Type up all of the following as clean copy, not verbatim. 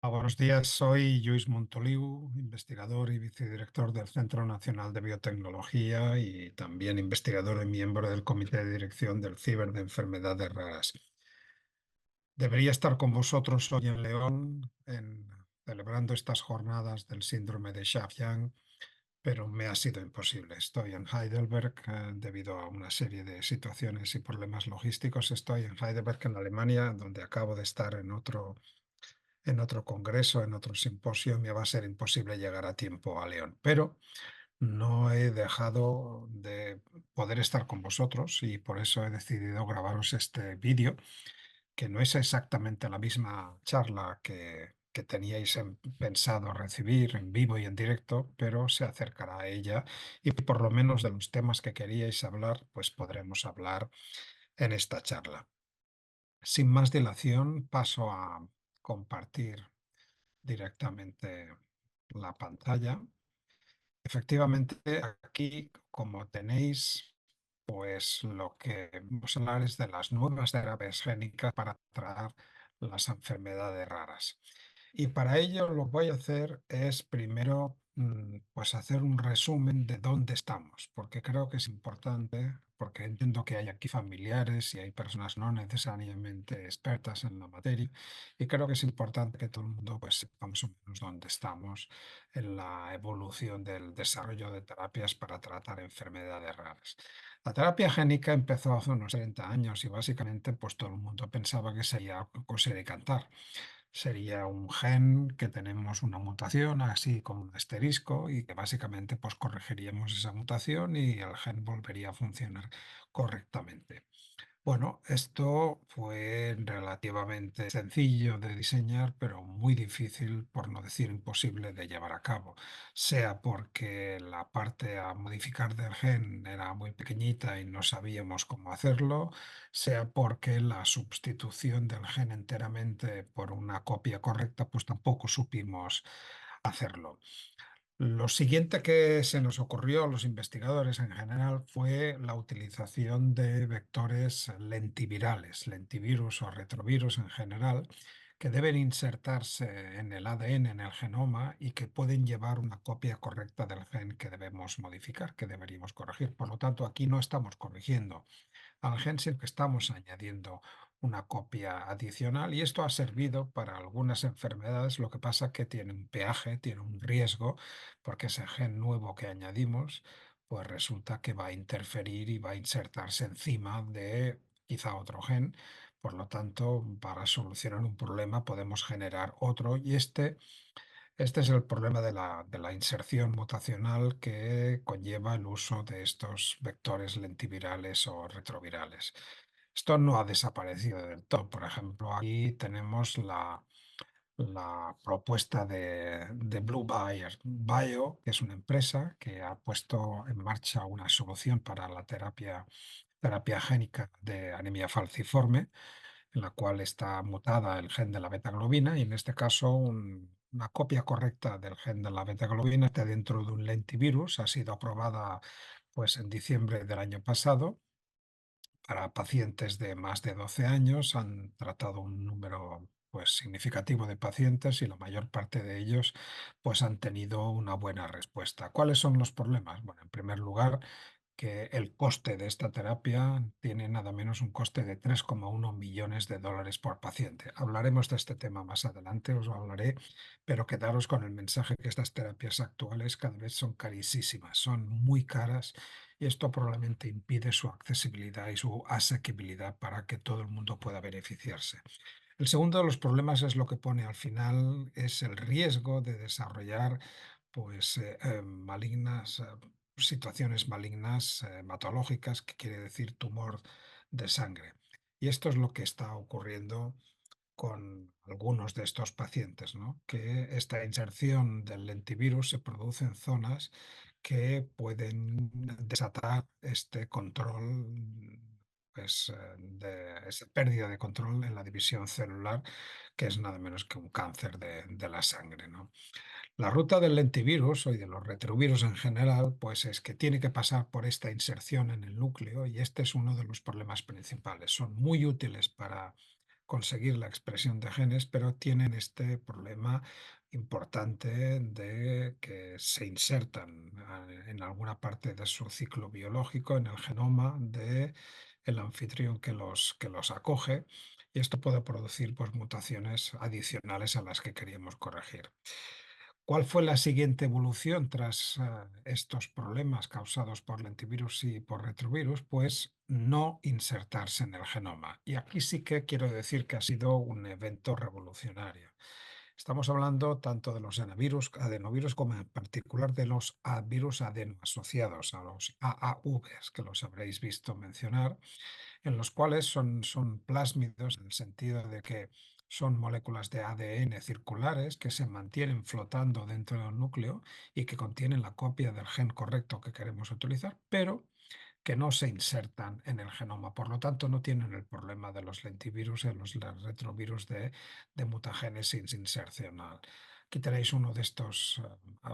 Buenos días, soy Lluís Montoliu, investigador y vicedirector del Centro Nacional de Biotecnología y también investigador y miembro del Comité de Dirección del CIBER de Enfermedades Raras. Debería estar con vosotros hoy en León, celebrando estas jornadas del síndrome de Sjögren, pero me ha sido imposible. Estoy en Heidelberg debido a una serie de situaciones y problemas logísticos. Estoy en Heidelberg, en Alemania, donde acabo de estar en otro congreso, en otro simposio. Me va a ser imposible llegar a tiempo a León, pero no he dejado de poder estar con vosotros y por eso he decidido grabaros este vídeo, que no es exactamente la misma charla que teníais pensado recibir en vivo y en directo, pero se acercará a ella y por lo menos de los temas que queríais hablar, pues podremos hablar en esta charla. Sin más dilación, paso a compartir directamente la pantalla. Efectivamente, aquí, como tenéis, pues lo que vamos a hablar es de las nuevas terapias génicas para tratar las enfermedades raras. Y para ello lo que voy a hacer es primero pues hacer un resumen de dónde estamos, porque creo que es importante, porque entiendo que hay aquí familiares y hay personas no necesariamente expertas en la materia, y creo que es importante que todo el mundo pues sepa más o menos dónde estamos en la evolución del desarrollo de terapias para tratar enfermedades raras. La terapia génica empezó hace unos 30 años y básicamente pues todo el mundo pensaba que sería coser y cantar. Sería un gen que tenemos una mutación así con un asterisco y que básicamente pues corregiríamos esa mutación y el gen volvería a funcionar correctamente. Bueno, esto fue relativamente sencillo de diseñar, pero muy difícil, por no decir imposible, de llevar a cabo, sea porque la parte a modificar del gen era muy pequeñita y no sabíamos cómo hacerlo, sea porque la sustitución del gen enteramente por una copia correcta, pues tampoco supimos hacerlo. Lo siguiente que se nos ocurrió a los investigadores en general fue la utilización de vectores lentivirales, lentivirus o retrovirus en general, que deben insertarse en el ADN, en el genoma, y que pueden llevar una copia correcta del gen que debemos modificar, que deberíamos corregir. Por lo tanto, aquí no estamos corrigiendo al gen, sino que estamos añadiendo una copia adicional y esto ha servido para algunas enfermedades. Lo que pasa que tiene un peaje, tiene un riesgo, porque ese gen nuevo que añadimos, pues resulta que va a interferir y va a insertarse encima de quizá otro gen. Por lo tanto, para solucionar un problema podemos generar otro y este es el problema de la inserción mutacional que conlleva el uso de estos vectores lentivirales o retrovirales. Esto no ha desaparecido del todo. Por ejemplo, aquí tenemos la propuesta de Blue Bayer Bio, que es una empresa que ha puesto en marcha una solución para la terapia génica de anemia falciforme, en la cual está mutada el gen de la betaglobina y en este caso una copia correcta del gen de la betaglobina está dentro de un lentivirus. Ha sido aprobada pues en diciembre del año pasado para pacientes de más de 12 años. Han tratado un número pues significativo de pacientes y la mayor parte de ellos pues han tenido una buena respuesta. ¿Cuáles son los problemas? Bueno, en primer lugar, que el coste de esta terapia tiene nada menos un coste de 3,1 millones de dólares por paciente. Hablaremos de este tema más adelante, os lo hablaré, pero quedaros con el mensaje que estas terapias actuales cada vez son carísimas, son muy caras y esto probablemente impide su accesibilidad y su asequibilidad para que todo el mundo pueda beneficiarse. El segundo de los problemas es lo que pone al final, es el riesgo de desarrollar pues, malignas, situaciones malignas, hematológicas, que quiere decir tumor de sangre. Y esto es lo que está ocurriendo con algunos de estos pacientes, ¿no? Que esta inserción del lentivirus se produce en zonas que pueden desatar este control, pues, de esa pérdida de control en la división celular, que es nada menos que un cáncer de la sangre, ¿no? La ruta del lentivirus y de los retrovirus en general, pues es que tiene que pasar por esta inserción en el núcleo y este es uno de los problemas principales. Son muy útiles conseguir la expresión de genes, pero tienen este problema importante de que se insertan en alguna parte de su ciclo biológico, en el genoma de el anfitrión que los acoge, y esto puede producir pues, mutaciones adicionales a las que queríamos corregir. ¿Cuál fue la siguiente evolución tras estos problemas causados por lentivirus y por retrovirus? Pues no insertarse en el genoma. Y aquí sí que quiero decir que ha sido un evento revolucionario. Estamos hablando tanto de los adenovirus como en particular de los virus adenoasociados, a los AAVs, que los habréis visto mencionar, en los cuales son plásmidos en el sentido de que son moléculas de ADN circulares que se mantienen flotando dentro del núcleo y que contienen la copia del gen correcto que queremos utilizar, pero que no se insertan en el genoma. Por lo tanto, no tienen el problema de los lentivirus y los retrovirus de mutagénesis insercional. Aquí tenéis uno de estos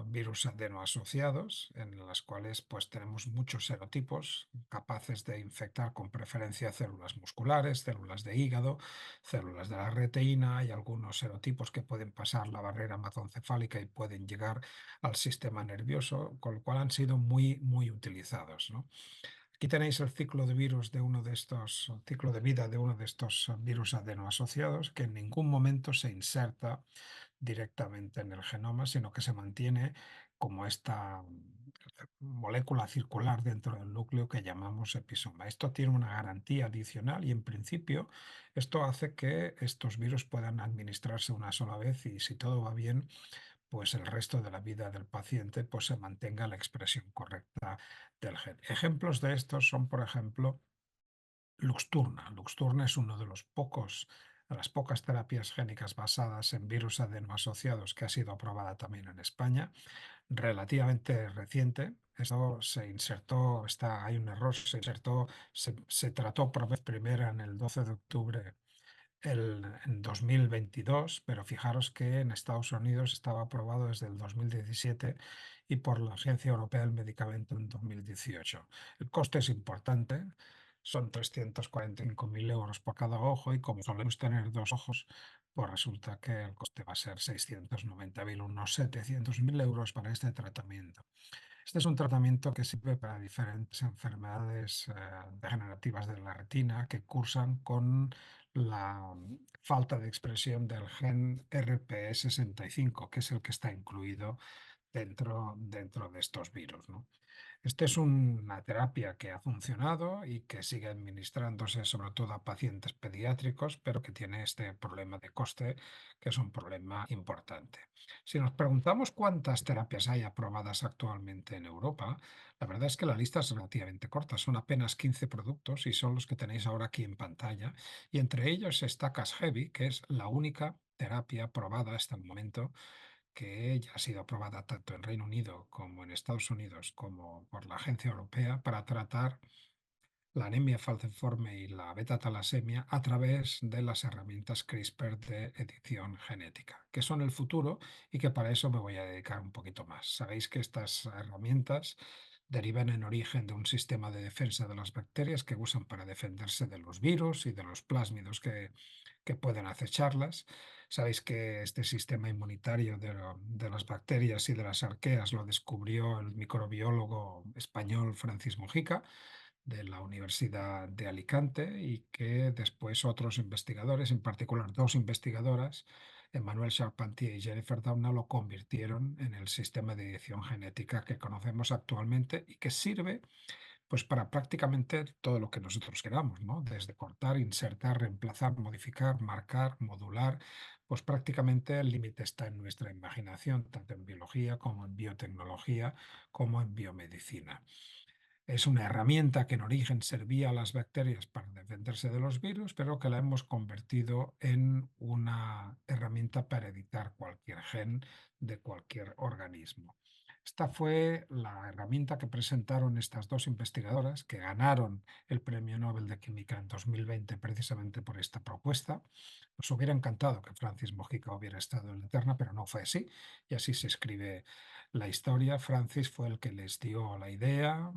virus adenoasociados, en los cuales pues, tenemos muchos serotipos capaces de infectar con preferencia células musculares, células de hígado, células de la retina y algunos serotipos que pueden pasar la barrera hematoencefálica y pueden llegar al sistema nervioso, con lo cual han sido muy utilizados, ¿no? Aquí tenéis el ciclo de virus de uno de estos, el ciclo de vida de uno de estos virus adenoasociados, que en ningún momento se inserta directamente en el genoma, sino que se mantiene como esta molécula circular dentro del núcleo que llamamos episoma. Esto tiene una garantía adicional y en principio esto hace que estos virus puedan administrarse una sola vez y si todo va bien, pues el resto de la vida del paciente pues se mantenga la expresión correcta del gen. Ejemplos de estos son, por ejemplo, Luxturna. Luxturna es uno de las pocas terapias génicas basadas en virus adenoasociados que ha sido aprobada también en España, relativamente reciente. Esto se insertó, hay un error, se trató por vez primera en el 12 de octubre en 2022, pero fijaros que en Estados Unidos estaba aprobado desde el 2017 y por la Agencia Europea del Medicamento en 2018. El coste es importante, son 345.000 euros por cada ojo y como solemos tener dos ojos, pues resulta que el coste va a ser 690.000, unos 700.000 euros para este tratamiento. Este es un tratamiento que sirve para diferentes enfermedades degenerativas de la retina que cursan con la falta de expresión del gen RPE65, que es el que está incluido dentro de estos virus, ¿no? Esta es una terapia que ha funcionado y que sigue administrándose sobre todo a pacientes pediátricos, pero que tiene este problema de coste, que es un problema importante. Si nos preguntamos cuántas terapias hay aprobadas actualmente en Europa, la verdad es que la lista es relativamente corta, son apenas 15 productos y son los que tenéis ahora aquí en pantalla, y entre ellos está Casgevy, que es la única terapia aprobada hasta el momento que ya ha sido aprobada tanto en Reino Unido como en Estados Unidos como por la Agencia Europea para tratar la anemia falciforme y la beta-talasemia a través de las herramientas CRISPR de edición genética, que son el futuro y que para eso me voy a dedicar un poquito más. Sabéis que estas herramientas derivan en origen de un sistema de defensa de las bacterias que usan para defenderse de los virus y de los plásmidos que pueden acecharlas. Sabéis que este sistema inmunitario de las bacterias y de las arqueas lo descubrió el microbiólogo español Francis Mojica de la Universidad de Alicante y que después otros investigadores, en particular dos investigadoras, Emmanuel Charpentier y Jennifer Doudna, lo convirtieron en el sistema de edición genética que conocemos actualmente y que sirve pues para prácticamente todo lo que nosotros queramos, ¿no? Desde cortar, insertar, reemplazar, modificar, marcar, modular, pues prácticamente el límite está en nuestra imaginación, tanto en biología como en biotecnología, como en biomedicina. Es una herramienta que en origen servía a las bacterias para defenderse de los virus, pero que la hemos convertido en una herramienta para editar cualquier gen de cualquier organismo. Esta fue la herramienta que presentaron estas dos investigadoras que ganaron el Premio Nobel de Química en 2020 precisamente por esta propuesta. Nos hubiera encantado que Francis Mojica hubiera estado en la terna, pero no fue así, y así se escribe la historia. Francis fue el que les dio la idea.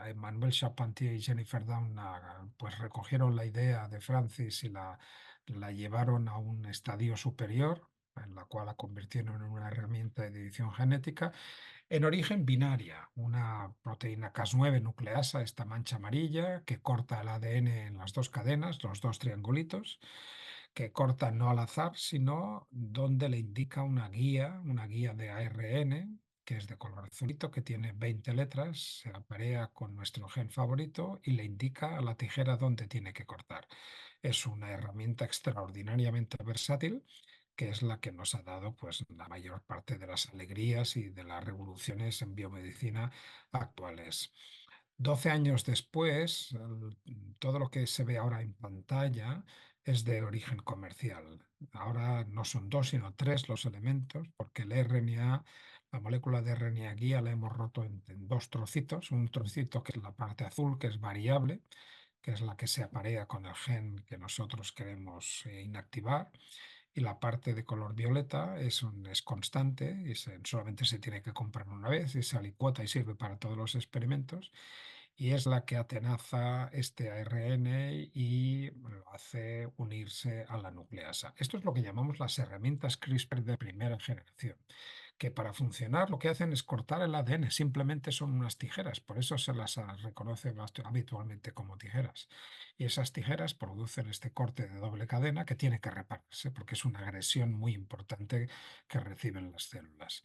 Emmanuel Charpentier y Jennifer Doudna pues recogieron la idea de Francis y la la llevaron a un estadio superior, en la cual la convirtieron en una herramienta de edición genética, en origen binaria, una proteína Cas9 nucleasa, esta mancha amarilla, que corta el ADN en las dos cadenas, los dos triangulitos, que corta no al azar, sino donde le indica una guía de ARN, que es de color azulito, que tiene 20 letras, se aparea con nuestro gen favorito y le indica a la tijera dónde tiene que cortar. Es una herramienta extraordinariamente versátil, que es la que nos ha dado pues, la mayor parte de las alegrías y de las revoluciones en biomedicina actuales. 12 años después, todo lo que se ve ahora en pantalla es de origen comercial. Ahora no son dos, sino tres los elementos, porque el RNA, la molécula de RNA guía la hemos roto en dos trocitos. Un trocito que es la parte azul, que es variable, que es la que se aparea con el gen que nosotros queremos inactivar. Y la parte de color violeta es constante y solamente se tiene que comprar una vez y se alicuota y sirve para todos los experimentos. Y es la que atenaza este ARN y lo hace unirse a la nucleasa. Esto es lo que llamamos las herramientas CRISPR de primera generación, que para funcionar lo que hacen es cortar el ADN, simplemente son unas tijeras, por eso se las reconoce habitualmente como tijeras. Y esas tijeras producen este corte de doble cadena que tiene que repararse porque es una agresión muy importante que reciben las células.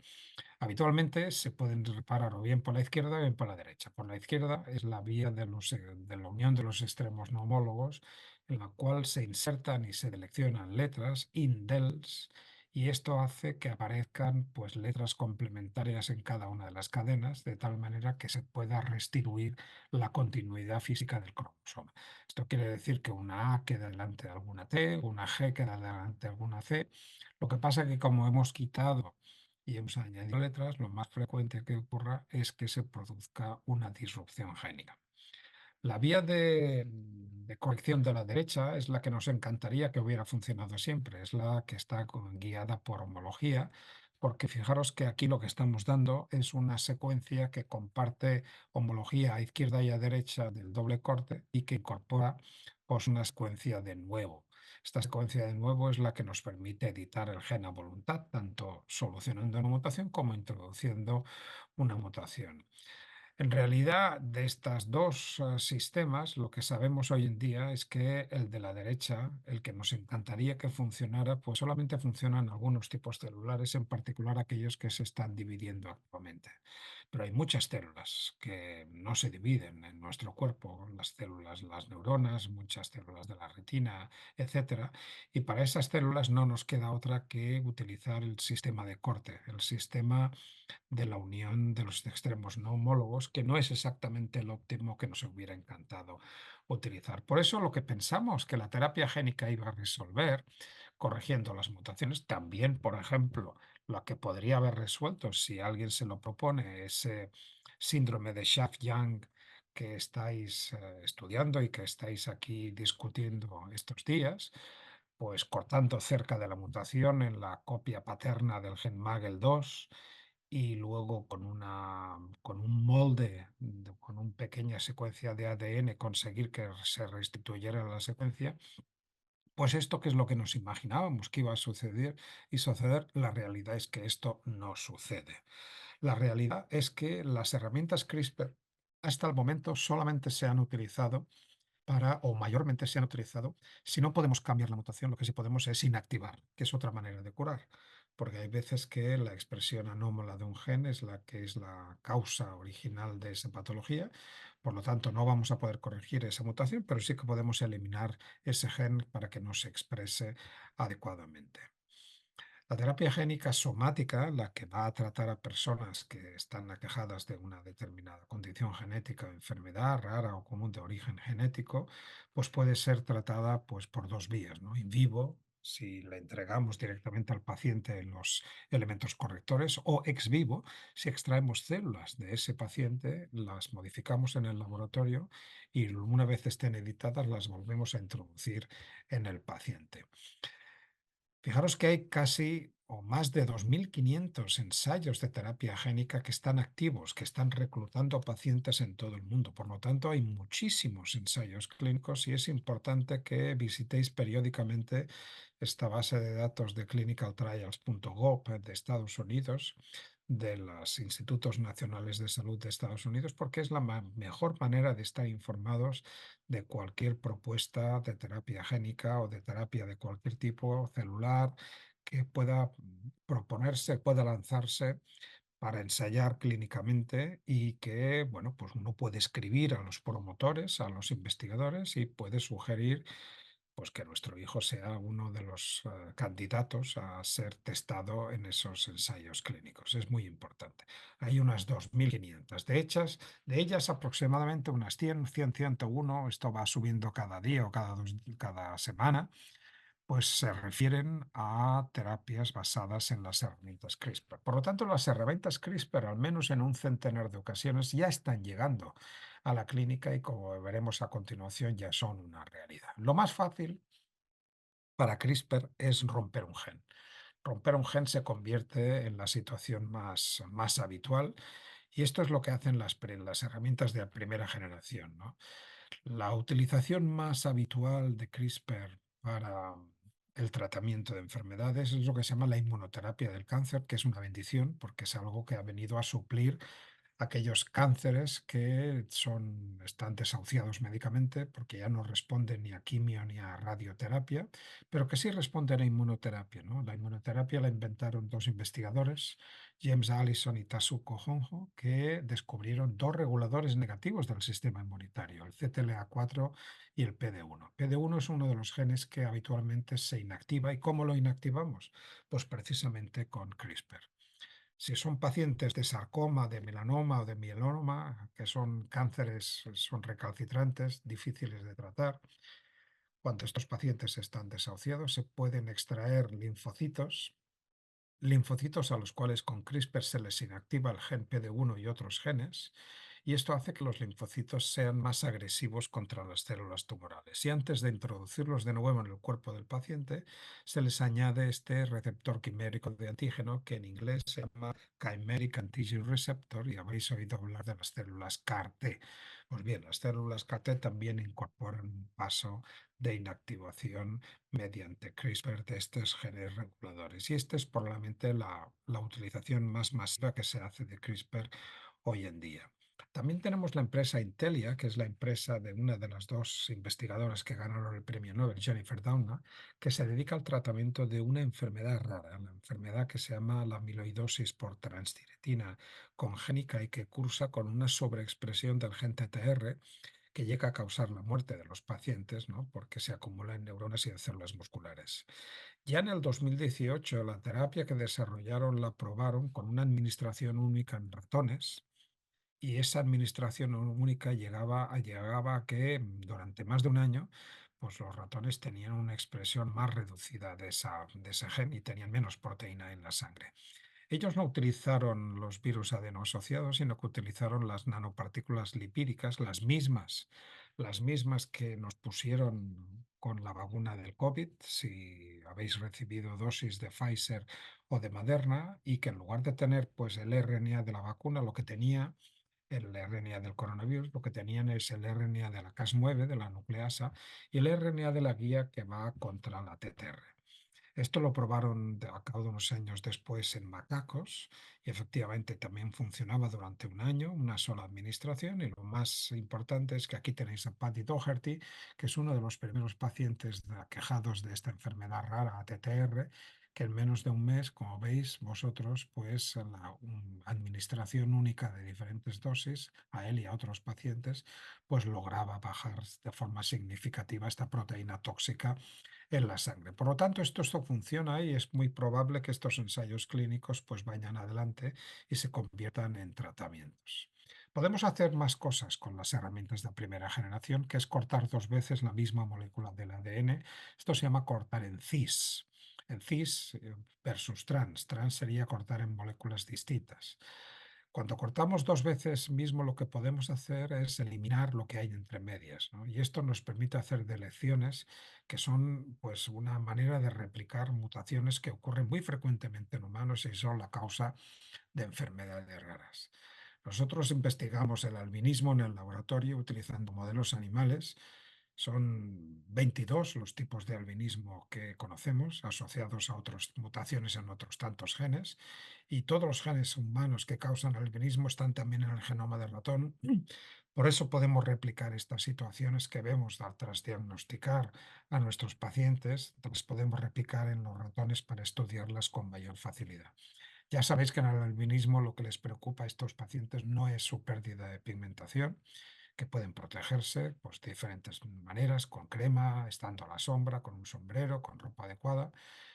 Habitualmente se pueden reparar o bien por la izquierda o bien por la derecha. Por la izquierda es la vía de la unión de los extremos no homólogos, en la cual se insertan y se seleccionan letras, indels, y esto hace que aparezcan pues, letras complementarias en cada una de las cadenas, de tal manera que se pueda restituir la continuidad física del cromosoma. Esto quiere decir que una A queda delante de alguna T, una G queda delante de alguna C. Lo que pasa es que como hemos quitado y hemos añadido letras, lo más frecuente que ocurra es que se produzca una disrupción génica. La vía de corrección de la derecha es la que nos encantaría que hubiera funcionado siempre, es la que está guiada por homología, porque fijaros que aquí lo que estamos dando es una secuencia que comparte homología a izquierda y a derecha del doble corte y que incorpora pues, una secuencia de nuevo. Esta secuencia de nuevo es la que nos permite editar el gen a voluntad, tanto solucionando una mutación como introduciendo una mutación. En realidad, de estos dos sistemas, lo que sabemos hoy en día es que el de la derecha, el que nos encantaría que funcionara, pues solamente funcionan algunos tipos celulares, en particular aquellos que se están dividiendo actualmente. Pero hay muchas células que no se dividen en nuestro cuerpo, las células, las neuronas, muchas células de la retina, etcétera. Y para esas células no nos queda otra que utilizar el sistema de corte, el sistema de la unión de los extremos no homólogos, que no es exactamente el óptimo que nos hubiera encantado utilizar. Por eso lo que pensamos que la terapia génica iba a resolver, corrigiendo las mutaciones, también, por ejemplo, lo que podría haber resuelto si alguien se lo propone, ese síndrome de Schaff-Young que estáis estudiando y que estáis aquí discutiendo estos días, pues cortando cerca de la mutación en la copia paterna del gen MAGEL2 y luego con un molde, con una pequeña secuencia de ADN, conseguir que se restituyera la secuencia, pues esto que es lo que nos imaginábamos que iba a suceder, la realidad es que esto no sucede. La realidad es que las herramientas CRISPR hasta el momento solamente se han utilizado o mayormente se han utilizado, si no podemos cambiar la mutación, lo que sí podemos es inactivar, que es otra manera de curar, porque hay veces que la expresión anómala de un gen es la que es la causa original de esa patología, por lo tanto no vamos a poder corregir esa mutación, pero sí que podemos eliminar ese gen para que no se exprese adecuadamente. La terapia génica somática, la que va a tratar a personas que están aquejadas de una determinada condición genética o enfermedad rara o común de origen genético, pues puede ser tratada pues, por dos vías, ¿no? In vivo, si le entregamos directamente al paciente los elementos correctores, o ex vivo, si extraemos células de ese paciente, las modificamos en el laboratorio y una vez estén editadas las volvemos a introducir en el paciente. Fijaros que hay casi o más de 2.500 ensayos de terapia génica que están activos, que están reclutando pacientes en todo el mundo. Por lo tanto, hay muchísimos ensayos clínicos y es importante que visitéis periódicamente esta base de datos de clinicaltrials.gov de Estados Unidos, de los Institutos Nacionales de Salud de Estados Unidos, porque es la mejor manera de estar informados de cualquier propuesta de terapia génica o de terapia de cualquier tipo celular que pueda proponerse, pueda lanzarse para ensayar clínicamente y que, bueno, pues uno puede escribir a los promotores, a los investigadores y puede sugerir pues que nuestro hijo sea uno de los candidatos a ser testado en esos ensayos clínicos. Es muy importante. Hay unas 2.500. De ellas aproximadamente unas 100, 100, 101, esto va subiendo cada día o cada semana, pues se refieren a terapias basadas en las herramientas CRISPR. Por lo tanto, las herramientas CRISPR, al menos en un centenar de ocasiones, ya están llegando a la clínica y, como veremos a continuación, ya son una realidad. Lo más fácil para CRISPR es romper un gen. Romper un gen se convierte en la situación más habitual y esto es lo que hacen las herramientas de primera generación, ¿no? La utilización más habitual de CRISPR para el tratamiento de enfermedades es lo que se llama la inmunoterapia del cáncer, que es una bendición porque es algo que ha venido a suplir aquellos cánceres que están desahuciados médicamente porque ya no responden ni a quimio ni a radioterapia, pero que sí responden a inmunoterapia, ¿no? La inmunoterapia la inventaron dos investigadores, James Allison y Tasuku Honjo, que descubrieron dos reguladores negativos del sistema inmunitario, el CTLA4 y el PD1. PD1 es uno de los genes que habitualmente se inactiva. ¿Y cómo lo inactivamos? Pues precisamente con CRISPR. Si son pacientes de sarcoma, de melanoma o de mieloma, que son cánceres, son recalcitrantes, difíciles de tratar, cuando estos pacientes están desahuciados, se pueden extraer linfocitos a los cuales con CRISPR se les inactiva el gen PD1 y otros genes, y esto hace que los linfocitos sean más agresivos contra las células tumorales. Y antes de introducirlos de nuevo en el cuerpo del paciente, se les añade este receptor quimérico de antígeno que en inglés se llama Chimeric Antigen Receptor, y habéis oído hablar de las células CAR-T. Pues bien, las células CAR-T también incorporan un paso de inactivación mediante CRISPR de estos genes reguladores. Y esta es probablemente la utilización más masiva que se hace de CRISPR hoy en día. También tenemos la empresa Intelia, que es la empresa de una de las dos investigadoras que ganaron el premio Nobel, Jennifer Doudna, que se dedica al tratamiento de una enfermedad rara, la enfermedad que se llama la amiloidosis por transtiratina congénica y que cursa con una sobreexpresión del gen TTR que llega a causar la muerte de los pacientes, ¿no? Porque se acumula en neuronas y en células musculares. Ya en el 2018, la terapia que desarrollaron la probaron con una administración única en ratones y esa administración única llegaba a que durante más de un año pues los ratones tenían una expresión más reducida de ese gen y tenían menos proteína en la sangre. Ellos no utilizaron los virus adeno-asociados, sino que utilizaron las nanopartículas lipídicas, las mismas que nos pusieron con la vacuna del COVID, si habéis recibido dosis de Pfizer o de Moderna, y que en lugar de tener pues el RNA de la vacuna, lo que tenía el RNA del coronavirus, lo que tenían es el RNA de la Cas9, de la nucleasa, y el RNA de la guía que va contra la TTR. Esto lo probaron a cabo de unos años después en macacos y efectivamente también funcionaba durante un año, una sola administración. Y lo más importante es que aquí tenéis a Paddy Doherty, que es uno de los primeros pacientes aquejados de esta enfermedad rara, ATTR, que en menos de un mes, como veis vosotros, pues administración única de diferentes dosis a él y a otros pacientes, pues lograba bajar de forma significativa esta proteína tóxica en la sangre. Por lo tanto, esto funciona y es muy probable que estos ensayos clínicos pues vayan adelante y se conviertan en tratamientos. Podemos hacer más cosas con las herramientas de primera generación, que es cortar dos veces la misma molécula del ADN. Esto se llama cortar en cis versus trans. Trans sería cortar en moléculas distintas. Cuando cortamos dos veces mismo, lo que podemos hacer es eliminar lo que hay entre medias, ¿no? Y esto nos permite hacer delecciones que son pues una manera de replicar mutaciones que ocurren muy frecuentemente en humanos y son la causa de enfermedades raras. Nosotros investigamos el albinismo en el laboratorio utilizando modelos animales. Son 22 los tipos de albinismo que conocemos, asociados a otras mutaciones en otros tantos genes, y todos los genes humanos que causan albinismo están también en el genoma del ratón. Por eso podemos replicar estas situaciones que vemos tras diagnosticar a nuestros pacientes, las podemos replicar en los ratones para estudiarlas con mayor facilidad. Ya sabéis que en el albinismo lo que les preocupa a estos pacientes no es su pérdida de pigmentación, que pueden protegerse pues, de diferentes maneras, con crema, estando a la sombra, con un sombrero, con ropa adecuada,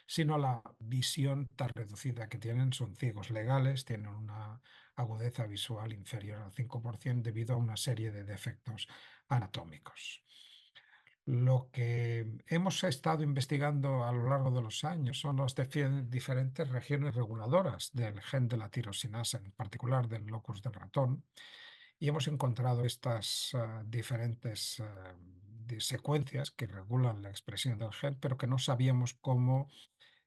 sino la visión tan reducida que tienen. Son ciegos legales, tienen una agudeza visual inferior al 5% debido a una serie de defectos anatómicos. Lo que hemos estado investigando a lo largo de los años son las diferentes regiones reguladoras del gen de la tirosinasa, en particular del locus del ratón, y hemos encontrado estas diferentes secuencias que regulan la expresión del gen, pero que no sabíamos cómo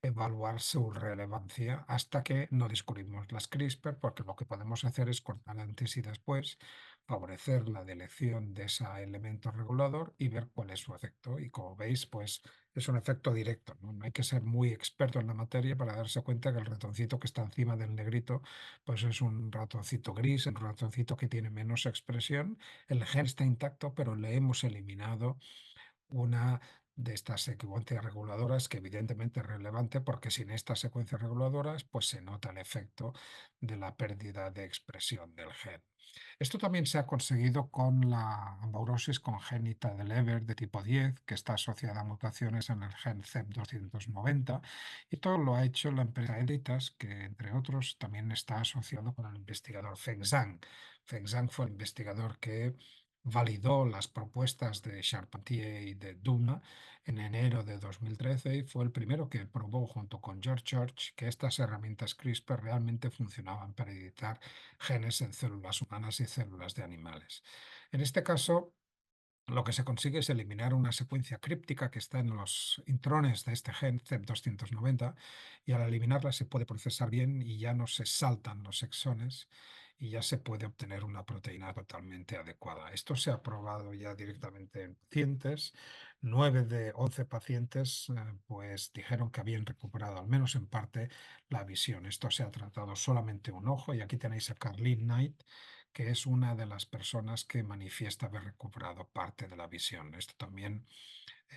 evaluar su relevancia hasta que no descubrimos las CRISPR, porque lo que podemos hacer es cortar antes y después, favorecer la delección de ese elemento regulador y ver cuál es su efecto. Y como veis, pues es un efecto directo, ¿no? No hay que ser muy experto en la materia para darse cuenta que el ratoncito que está encima del negrito, pues es un ratoncito gris, un ratoncito que tiene menos expresión. El gen está intacto, pero le hemos eliminado una de estas secuencias reguladoras que evidentemente es relevante porque sin estas secuencias reguladoras pues se nota el efecto de la pérdida de expresión del gen. Esto también se ha conseguido con la amaurosis congénita de Leber de tipo 10, que está asociada a mutaciones en el gen CEP290, y todo lo ha hecho la empresa Editas, que entre otros también está asociado con el investigador Feng Zhang. Feng Zhang fue el investigador que validó las propuestas de Charpentier y de Duna en enero de 2013 y fue el primero que probó junto con George Church que estas herramientas CRISPR realmente funcionaban para editar genes en células humanas y células de animales. En este caso, lo que se consigue es eliminar una secuencia críptica que está en los intrones de este gen CEP290 y al eliminarla se puede procesar bien y ya no se saltan los exones y ya se puede obtener una proteína totalmente adecuada. Esto se ha probado ya directamente en pacientes. 9 de 11 pacientes pues dijeron que habían recuperado al menos en parte la visión. Esto se ha tratado solamente un ojo y aquí tenéis a Carlene Knight, que es una de las personas que manifiesta haber recuperado parte de la visión. Esto también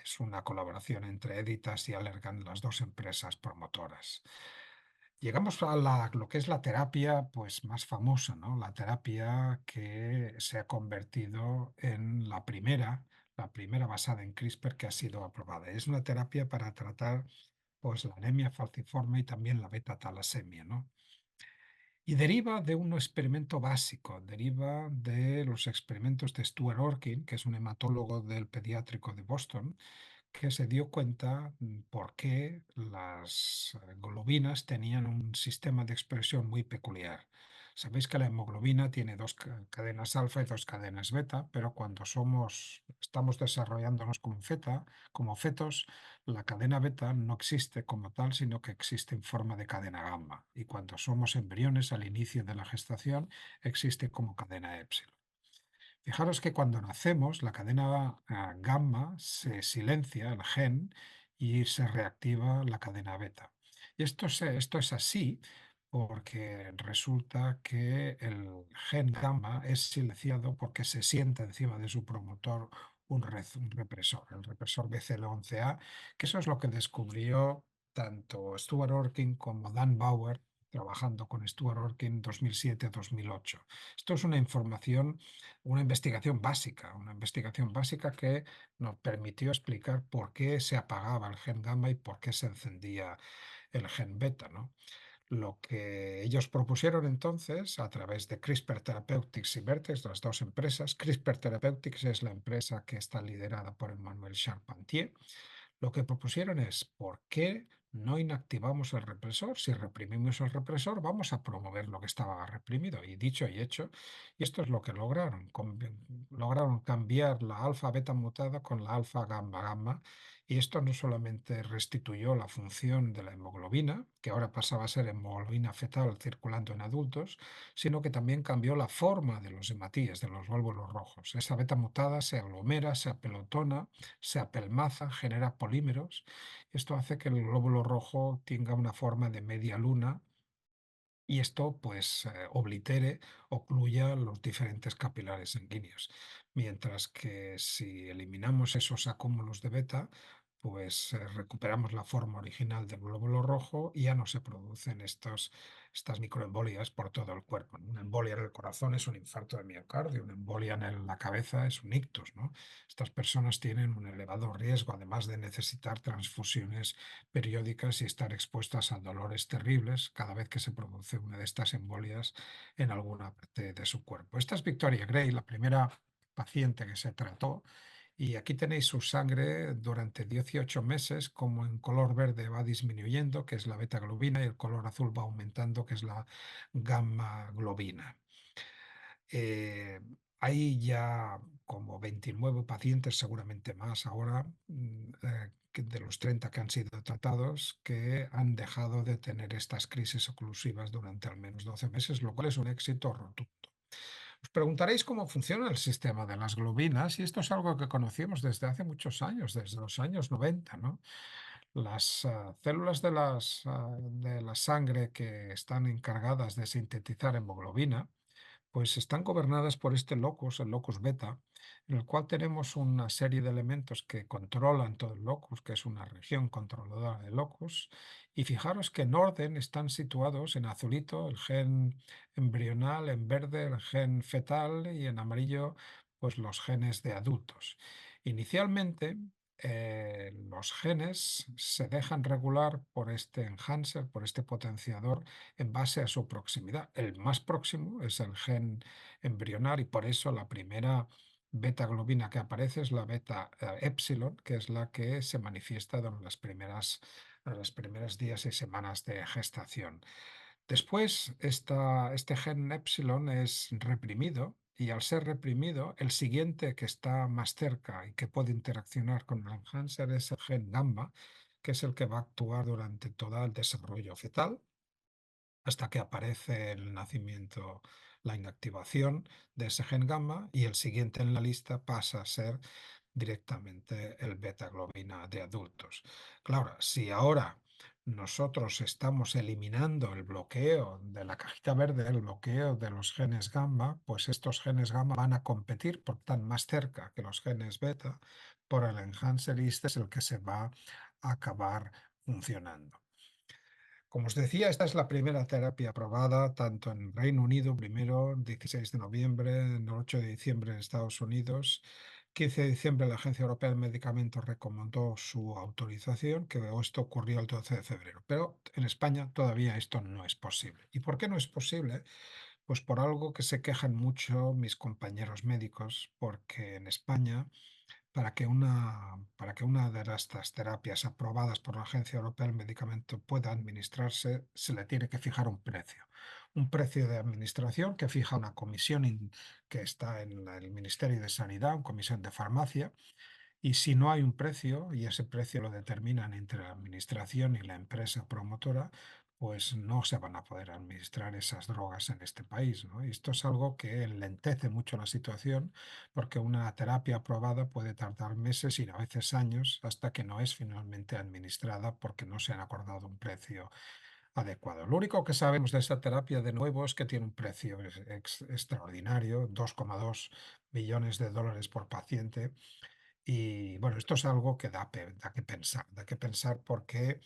es una colaboración entre Editas y Allergan, las dos empresas promotoras. Llegamos a lo que es la terapia pues, más famosa, ¿no? La terapia que se ha convertido en la primera basada en CRISPR que ha sido aprobada. Es una terapia para tratar pues, la anemia falciforme y también la beta-talasemia, ¿no? Y deriva de un experimento básico, deriva de los experimentos de Stuart Orkin, que es un hematólogo del pediátrico de Boston, que se dio cuenta por qué las globinas tenían un sistema de expresión muy peculiar. Sabéis que la hemoglobina tiene dos cadenas alfa y dos cadenas beta, pero cuando estamos desarrollándonos como fetos, la cadena beta no existe como tal, sino que existe en forma de cadena gamma. Y cuando somos embriones al inicio de la gestación, existe como cadena épsilon. Fijaros que cuando nacemos, la cadena gamma se silencia, el gen, y se reactiva la cadena beta. Y esto es así porque resulta que el gen gamma es silenciado porque se sienta encima de su promotor un represor, el represor BCL11A, que eso es lo que descubrió tanto Stuart Orkin como Dan Bauer, trabajando con Stuart Orkin 2007-2008. Esto es una investigación básica que nos permitió explicar por qué se apagaba el gen gamma y por qué se encendía el gen beta, ¿no? Lo que ellos propusieron entonces, a través de CRISPR Therapeutics y Vertex, las dos empresas, CRISPR Therapeutics es la empresa que está liderada por Emmanuel Charpentier, lo que propusieron es por qué no inactivamos el represor. Si reprimimos el represor, vamos a promover lo que estaba reprimido. Y dicho y hecho, y esto es lo que lograron. Lograron cambiar la alfa beta mutada con la alfa gamma gamma. Y esto no solamente restituyó la función de la hemoglobina, que ahora pasaba a ser hemoglobina fetal circulando en adultos, sino que también cambió la forma de los hematíes, de los glóbulos rojos. Esa beta mutada se aglomera, se apelotona, se apelmaza, genera polímeros. Esto hace que el glóbulo rojo tenga una forma de media luna y esto pues oblitere, ocluya los diferentes capilares sanguíneos. Mientras que si eliminamos esos acúmulos de beta, pues recuperamos la forma original del glóbulo rojo y ya no se producen estas microembolias por todo el cuerpo, ¿no? Una embolia en el corazón es un infarto de miocardio, una embolia en la cabeza es un ictus, ¿no? Estas personas tienen un elevado riesgo, además de necesitar transfusiones periódicas y estar expuestas a dolores terribles cada vez que se produce una de estas embolias en alguna parte de su cuerpo. Esta es Victoria Gray, la primera paciente que se trató. Y aquí tenéis su sangre durante 18 meses, como en color verde va disminuyendo, que es la beta globina, y el color azul va aumentando, que es la gamma globina. Eh, Hay ya como 29 pacientes, seguramente más ahora, de los 30 que han sido tratados, que han dejado de tener estas crisis oclusivas durante al menos 12 meses, lo cual es un éxito rotundo. Os preguntaréis cómo funciona el sistema de las globinas, y esto es algo que conocimos desde hace muchos años, desde los años 90, ¿no? Las células de la sangre que están encargadas de sintetizar hemoglobina, pues están gobernadas por este locus, el locus beta, en el cual tenemos una serie de elementos que controlan todo el locus, que es una región controladora del locus. Y fijaros que en orden están situados en azulito el gen embrional, en verde el gen fetal y en amarillo pues los genes de adultos. Inicialmente, los genes se dejan regular por este enhancer, por este potenciador, en base a su proximidad. El más próximo es el gen embrional y por eso la primera beta globina que aparece es la beta epsilon, que es la que se manifiesta en los primeros días y semanas de gestación. Después, este gen epsilon es reprimido y al ser reprimido, el siguiente que está más cerca y que puede interaccionar con el enhancer es el gen gamma, que es el que va a actuar durante todo el desarrollo fetal hasta que aparece el nacimiento, la inactivación de ese gen gamma y el siguiente en la lista pasa a ser directamente el beta globina de adultos. Claro, si ahora nosotros estamos eliminando el bloqueo de la cajita verde, el bloqueo de los genes gamma, pues estos genes gamma van a competir porque están más cerca que los genes beta por el enhancer y este es el que se va a acabar funcionando. Como os decía, esta es la primera terapia aprobada tanto en Reino Unido, primero, 16 de noviembre, el 8 de diciembre en Estados Unidos, 15 de diciembre la Agencia Europea del Medicamento recomendó su autorización, que esto ocurrió el 12 de febrero. Pero en España todavía esto no es posible. ¿Y por qué no es posible? Pues por algo que se quejan mucho mis compañeros médicos, porque en España para que una de estas terapias aprobadas por la Agencia Europea del Medicamento pueda administrarse, se le tiene que fijar un precio. Un precio de administración que fija una comisión que está en el Ministerio de Sanidad, una comisión de farmacia, y si no hay un precio, y ese precio lo determinan entre la administración y la empresa promotora, pues no se van a poder administrar esas drogas en este país, ¿no? Y esto es algo que enlentece mucho la situación, porque una terapia aprobada puede tardar meses y a veces años hasta que no es finalmente administrada porque no se han acordado un precio adecuado. Lo único que sabemos de esta terapia, de nuevo, es que tiene un precio extraordinario, 2,2 millones de dólares por paciente y bueno, esto es algo que da que pensar porque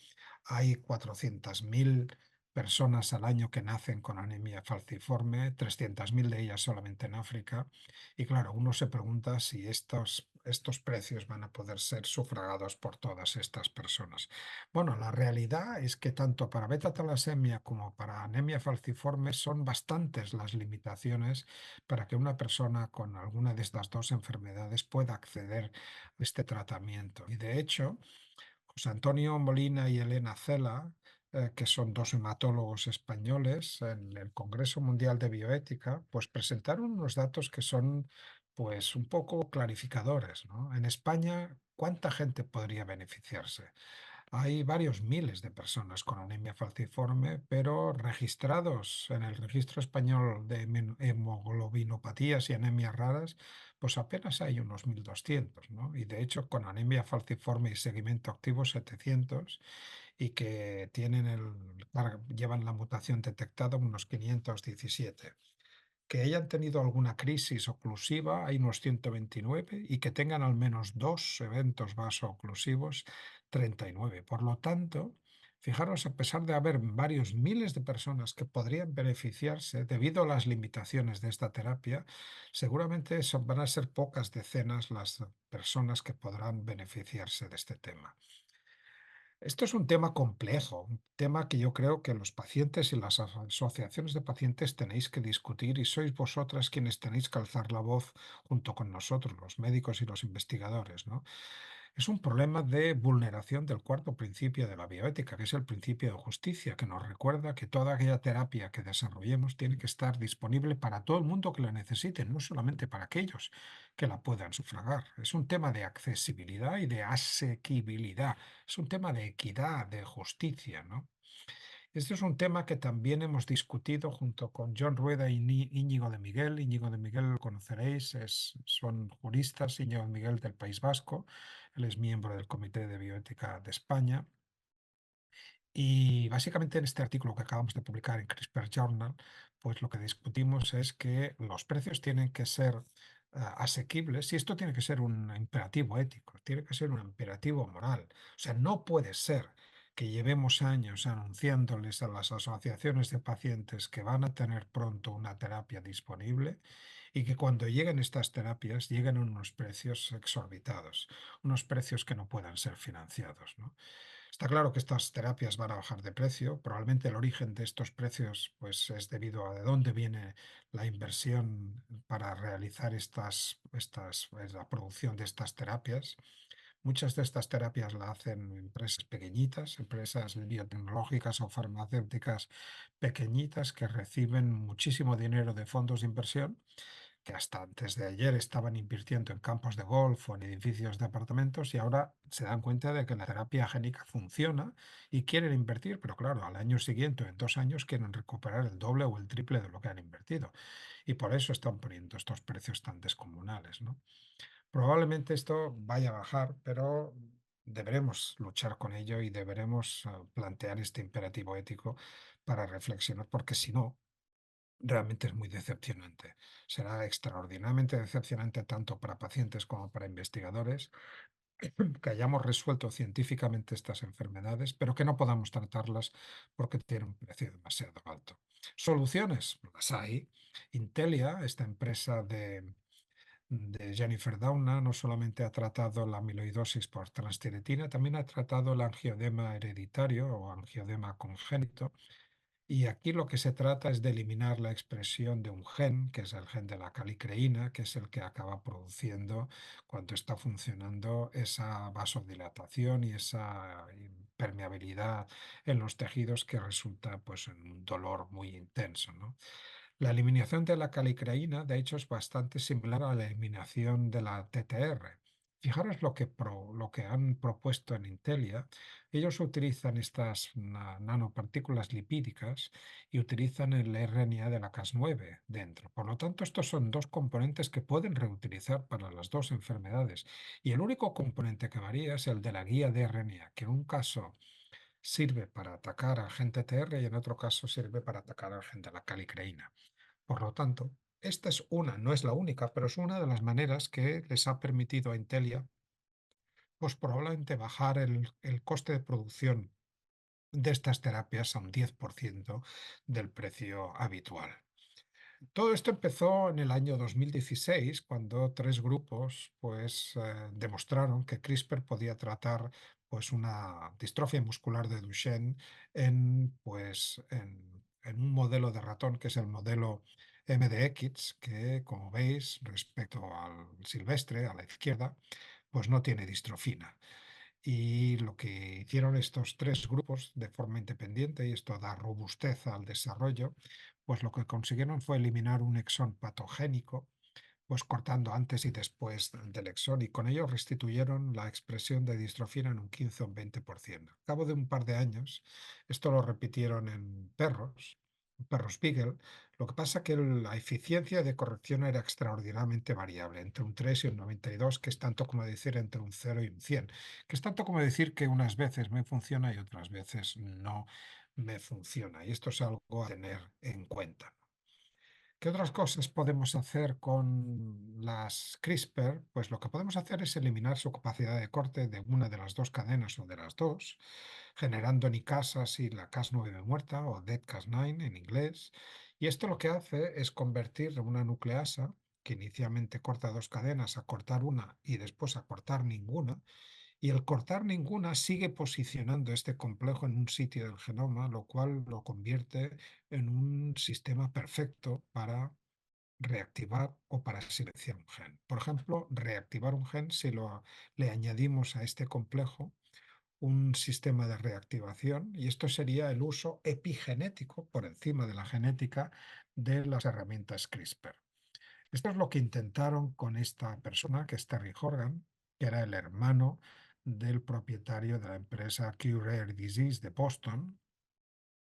hay 400.000 personas al año que nacen con anemia falciforme, 300.000 de ellas solamente en África. Y claro, uno se pregunta si estos precios van a poder ser sufragados por todas estas personas. Bueno, la realidad es que tanto para beta talasemia como para anemia falciforme son bastantes las limitaciones para que una persona con alguna de estas dos enfermedades pueda acceder este tratamiento. Y de hecho, José Antonio Molina y Elena Cela, que son dos hematólogos españoles, en el Congreso Mundial de Bioética, pues presentaron unos datos que son pues un poco clarificadores, ¿no? En España, ¿cuánta gente podría beneficiarse? Hay varios miles de personas con anemia falciforme, pero registrados en el registro español de hemoglobinopatías y anemias raras, pues apenas hay unos 1.200, ¿no? Y de hecho, con anemia falciforme y seguimiento activo, 700, y que llevan la mutación detectada unos 517. Que hayan tenido alguna crisis oclusiva, hay unos 129, y que tengan al menos dos eventos vasooclusivos, 39. Por lo tanto, fijaros, a pesar de haber varios miles de personas que podrían beneficiarse debido a las limitaciones de esta terapia, seguramente van a ser pocas decenas las personas que podrán beneficiarse de este tema. Esto es un tema complejo, un tema que yo creo que los pacientes y las asociaciones de pacientes tenéis que discutir, y sois vosotras quienes tenéis que alzar la voz junto con nosotros, los médicos y los investigadores, ¿no? Es un problema de vulneración del cuarto principio de la bioética, que es el principio de justicia, que nos recuerda que toda aquella terapia que desarrollemos tiene que estar disponible para todo el mundo que la necesite, no solamente para aquellos que la puedan sufragar. Es un tema de accesibilidad y de asequibilidad. Es un tema de equidad, de justicia, ¿no? Este es un tema que también hemos discutido junto con John Rueda y Íñigo de Miguel. Íñigo de Miguel lo conoceréis, son juristas. Íñigo de Miguel del País Vasco, él es miembro del Comité de Bioética de España. Y básicamente en este artículo que acabamos de publicar en CRISPR Journal, pues lo que discutimos es que los precios tienen que ser asequibles, y esto tiene que ser un imperativo ético, tiene que ser un imperativo moral. O sea, no puede ser que llevemos años anunciándoles a las asociaciones de pacientes que van a tener pronto una terapia disponible, y que cuando lleguen estas terapias lleguen a unos precios exorbitados, unos precios que no puedan ser financiados, ¿no? Está claro que estas terapias van a bajar de precio. Probablemente el origen de estos precios pues, es debido a de dónde viene la inversión para realizar la producción de estas terapias. Muchas de estas terapias la hacen empresas pequeñitas, empresas biotecnológicas o farmacéuticas pequeñitas, que reciben muchísimo dinero de fondos de inversión, que hasta antes de ayer estaban invirtiendo en campos de golf o en edificios de apartamentos, y ahora se dan cuenta de que la terapia génica funciona y quieren invertir, pero claro, al año siguiente o en 2 años quieren recuperar el doble o el triple de lo que han invertido. Y por eso están poniendo estos precios tan descomunales, ¿no? Probablemente esto vaya a bajar, pero deberemos luchar con ello y deberemos plantear este imperativo ético para reflexionar, porque si no, realmente es muy decepcionante. Será extraordinariamente decepcionante tanto para pacientes como para investigadores que hayamos resuelto científicamente estas enfermedades, pero que no podamos tratarlas porque tienen un precio demasiado alto. Soluciones, las hay. Intelia, esta empresa de Jennifer Doudna, no solamente ha tratado la amiloidosis por transtiretina, también ha tratado el angiodema hereditario o angiodema congénito, y aquí lo que se trata es de eliminar la expresión de un gen, que es el gen de la calicreína, que es el que acaba produciendo, cuando está funcionando, esa vasodilatación y esa permeabilidad en los tejidos, que resulta pues en un dolor muy intenso, ¿no? La eliminación de la calicreína, de hecho, es bastante similar a la eliminación de la TTR. Fijaros lo que han propuesto en Intelia. Ellos utilizan estas nanopartículas lipídicas y utilizan el RNA de la Cas9 dentro. Por lo tanto, estos son dos componentes que pueden reutilizar para las dos enfermedades. Y el único componente que varía es el de la guía de RNA, que en un caso sirve para atacar al gen TTR y en otro caso sirve para atacar al gen de la calicreína. Por lo tanto, esta es una, no es la única, pero es una de las maneras que les ha permitido a Intelia, pues probablemente bajar el coste de producción de estas terapias a un 10% del precio habitual. Todo esto empezó en el año 2016, cuando tres grupos pues, demostraron que CRISPR podía tratar pues, una distrofia muscular de Duchenne en un modelo de ratón, que es el modelo MDX, que, como veis, respecto al silvestre, a la izquierda, pues no tiene distrofina. Y lo que hicieron estos tres grupos de forma independiente, y esto da robustez al desarrollo, pues lo que consiguieron fue eliminar un exón patogénico, pues cortando antes y después del exón, y con ello restituyeron la expresión de distrofina en un 15 o un 20%. Al cabo de un par de años, esto lo repitieron en perros Beagle. Lo que pasa que la eficiencia de corrección era extraordinariamente variable, entre un 3 y un 92, que es tanto como decir entre un 0 y un 100, que es tanto como decir que unas veces me funciona y otras veces no me funciona. Y esto es algo a tener en cuenta. ¿Qué otras cosas podemos hacer con las CRISPR? Pues lo que podemos hacer es eliminar su capacidad de corte de una de las dos cadenas o de las dos, generando nicasas y la Cas9 muerta o dead Cas9 en inglés. Y esto lo que hace es convertir una nucleasa que inicialmente corta dos cadenas a cortar una y después a cortar ninguna, y el cortar ninguna sigue posicionando este complejo en un sitio del genoma, lo cual lo convierte en un sistema perfecto para reactivar o para silenciar un gen. Por ejemplo, reactivar un gen si le añadimos a este complejo un sistema de reactivación, y esto sería el uso epigenético por encima de la genética de las herramientas CRISPR. Esto es lo que intentaron con esta persona, que es Terry Horgan, que era el hermano del propietario de la empresa Q-Rare Disease de Boston.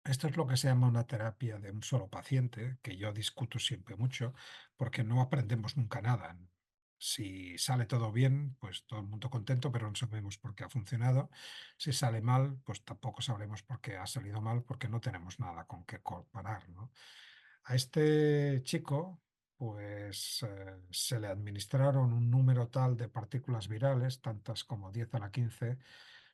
Esto es lo que se llama una terapia de un solo paciente, que yo discuto siempre mucho, porque no aprendemos nunca nada. Si sale todo bien, pues todo el mundo contento, pero no sabemos por qué ha funcionado. Si sale mal, pues tampoco sabremos por qué ha salido mal, porque no tenemos nada con qué comparar, ¿no? A este chico, pues se le administraron un número tal de partículas virales, tantas como 10 a la 15,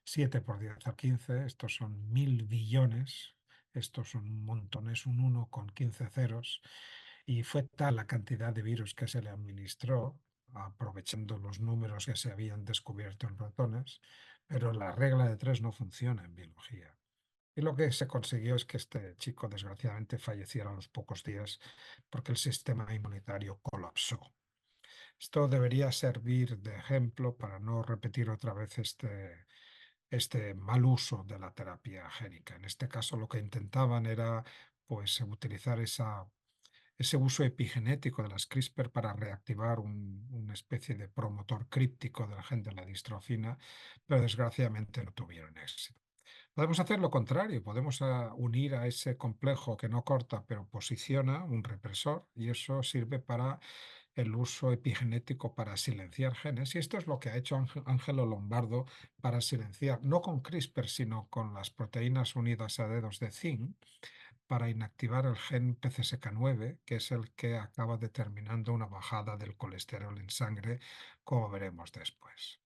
7 por 10 a 15, estos son 1000 billones, estos son un montón, es un 1 con 15 ceros, y fue tal la cantidad de virus que se le administró, aprovechando los números que se habían descubierto en ratones, pero la regla de tres no funciona en biología. Y lo que se consiguió es que este chico desgraciadamente falleciera a los pocos días porque el sistema inmunitario colapsó. Esto debería servir de ejemplo para no repetir otra vez este mal uso de la terapia génica. En este caso lo que intentaban era pues utilizar ese uso epigenético de las CRISPR para reactivar una especie de promotor críptico del gen de la distrofina, pero desgraciadamente no tuvieron éxito. Podemos hacer lo contrario, podemos unir a ese complejo que no corta pero posiciona un represor, y eso sirve para el uso epigenético para silenciar genes, y esto es lo que ha hecho Ángelo Lombardo para silenciar, no con CRISPR, sino con las proteínas unidas a dedos de zinc, para inactivar el gen PCSK9, que es el que acaba determinando una bajada del colesterol en sangre, como veremos después.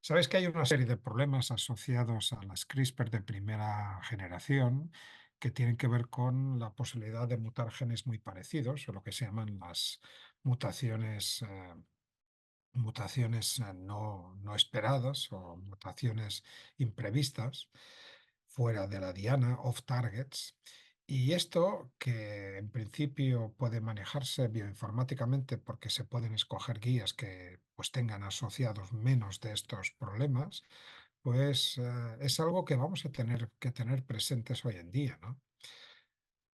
Sabes que hay una serie de problemas asociados a las CRISPR de primera generación que tienen que ver con la posibilidad de mutar genes muy parecidos, o lo que se llaman las mutaciones, no esperadas o mutaciones imprevistas fuera de la diana, off targets. Y esto, que en principio puede manejarse bioinformáticamente porque se pueden escoger guías que pues tengan asociados menos de estos problemas, pues es algo que vamos a tener que tener presentes hoy en día, ¿no?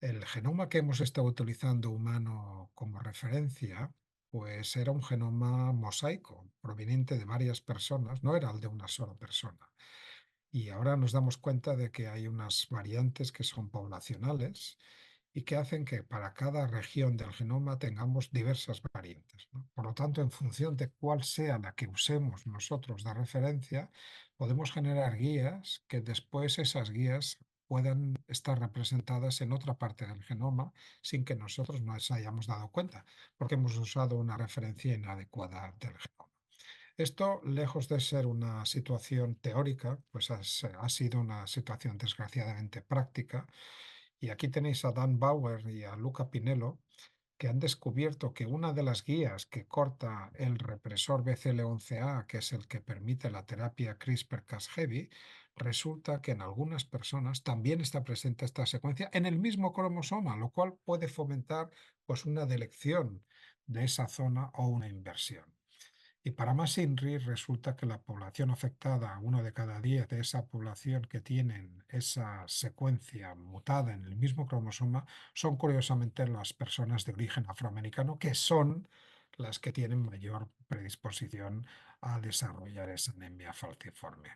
El genoma que hemos estado utilizando humano como referencia, pues era un genoma mosaico, proveniente de varias personas, no era el de una sola persona. Y ahora nos damos cuenta de que hay unas variantes que son poblacionales y que hacen que para cada región del genoma tengamos diversas variantes, ¿no? Por lo tanto, en función de cuál sea la que usemos nosotros de referencia, podemos generar guías que después esas guías puedan estar representadas en otra parte del genoma sin que nosotros nos hayamos dado cuenta, porque hemos usado una referencia inadecuada del genoma. Esto, lejos de ser una situación teórica, pues ha sido una situación desgraciadamente práctica. Y aquí tenéis a Dan Bauer y a Luca Pinello, que han descubierto que una de las guías que corta el represor BCL11A, que es el que permite la terapia CRISPR-Cas9, resulta que en algunas personas también está presente esta secuencia en el mismo cromosoma, lo cual puede fomentar pues una delección de esa zona o una inversión. Y para más INRI resulta que la población afectada, 1 de cada 10 de esa población que tienen esa secuencia mutada en el mismo cromosoma, son curiosamente las personas de origen afroamericano, que son las que tienen mayor predisposición a desarrollar esa anemia falciforme.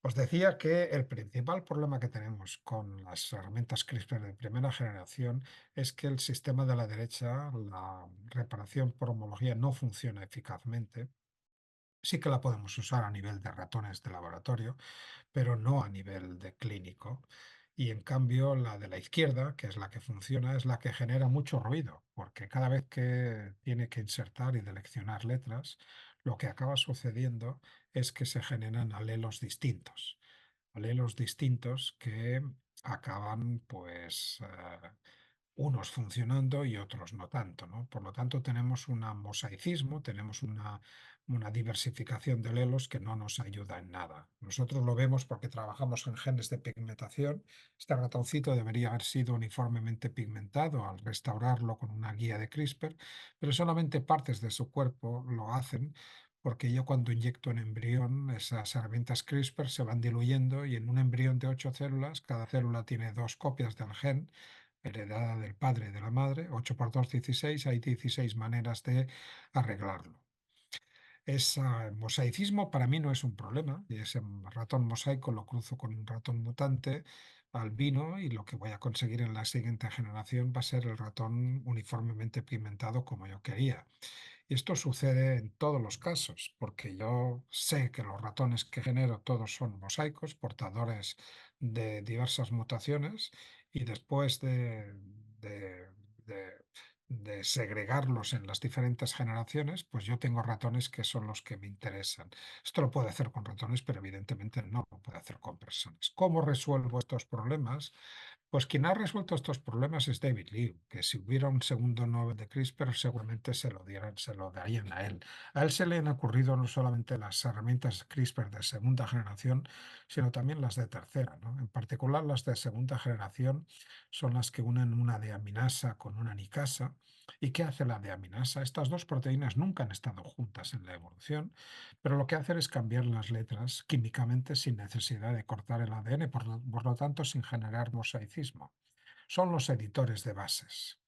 Os decía que el principal problema que tenemos con las herramientas CRISPR de primera generación es que el sistema de la derecha, la reparación por homología, no funciona eficazmente. Sí que la podemos usar a nivel de ratones de laboratorio, pero no a nivel de clínico. Y en cambio, la de la izquierda, que es la que funciona, es la que genera mucho ruido, porque cada vez que tiene que insertar y deleccionar letras, lo que acaba sucediendo es que se generan alelos distintos que acaban, pues, unos funcionando y otros no tanto, ¿no? Por lo tanto, tenemos un mosaicismo, tenemos una diversificación de alelos que no nos ayuda en nada. Nosotros lo vemos porque trabajamos en genes de pigmentación. Este ratoncito debería haber sido uniformemente pigmentado al restaurarlo con una guía de CRISPR, pero solamente partes de su cuerpo lo hacen porque yo cuando inyecto en embrión, esas herramientas CRISPR se van diluyendo y en un embrión de 8 células, cada célula tiene 2 copias del gen heredada del padre y de la madre, 8 por 2, 16, hay 16 maneras de arreglarlo. Ese mosaicismo para mí no es un problema, y ese ratón mosaico lo cruzo con un ratón mutante albino y lo que voy a conseguir en la siguiente generación va a ser el ratón uniformemente pigmentado como yo quería. Y esto sucede en todos los casos, porque yo sé que los ratones que genero todos son mosaicos, portadores de diversas mutaciones, y después de- de- de segregarlos en las diferentes generaciones, pues yo tengo ratones que son los que me interesan. Esto lo puedo hacer con ratones, pero evidentemente no lo puedo hacer con personas. ¿Cómo resuelvo estos problemas? Pues quien ha resuelto estos problemas es David Liu, que si hubiera un segundo Nobel de CRISPR seguramente se lo darían a él. A él se le han ocurrido no solamente las herramientas CRISPR de segunda generación, sino también las de tercera, ¿no? En particular las de segunda generación son las que unen una deaminasa con una nicasa. ¿Y qué hace la deaminasa? Estas dos proteínas nunca han estado juntas en la evolución, pero lo que hacen es cambiar las letras químicamente sin necesidad de cortar el ADN, por lo tanto sin generar mosaicismo. Son los editores de bases.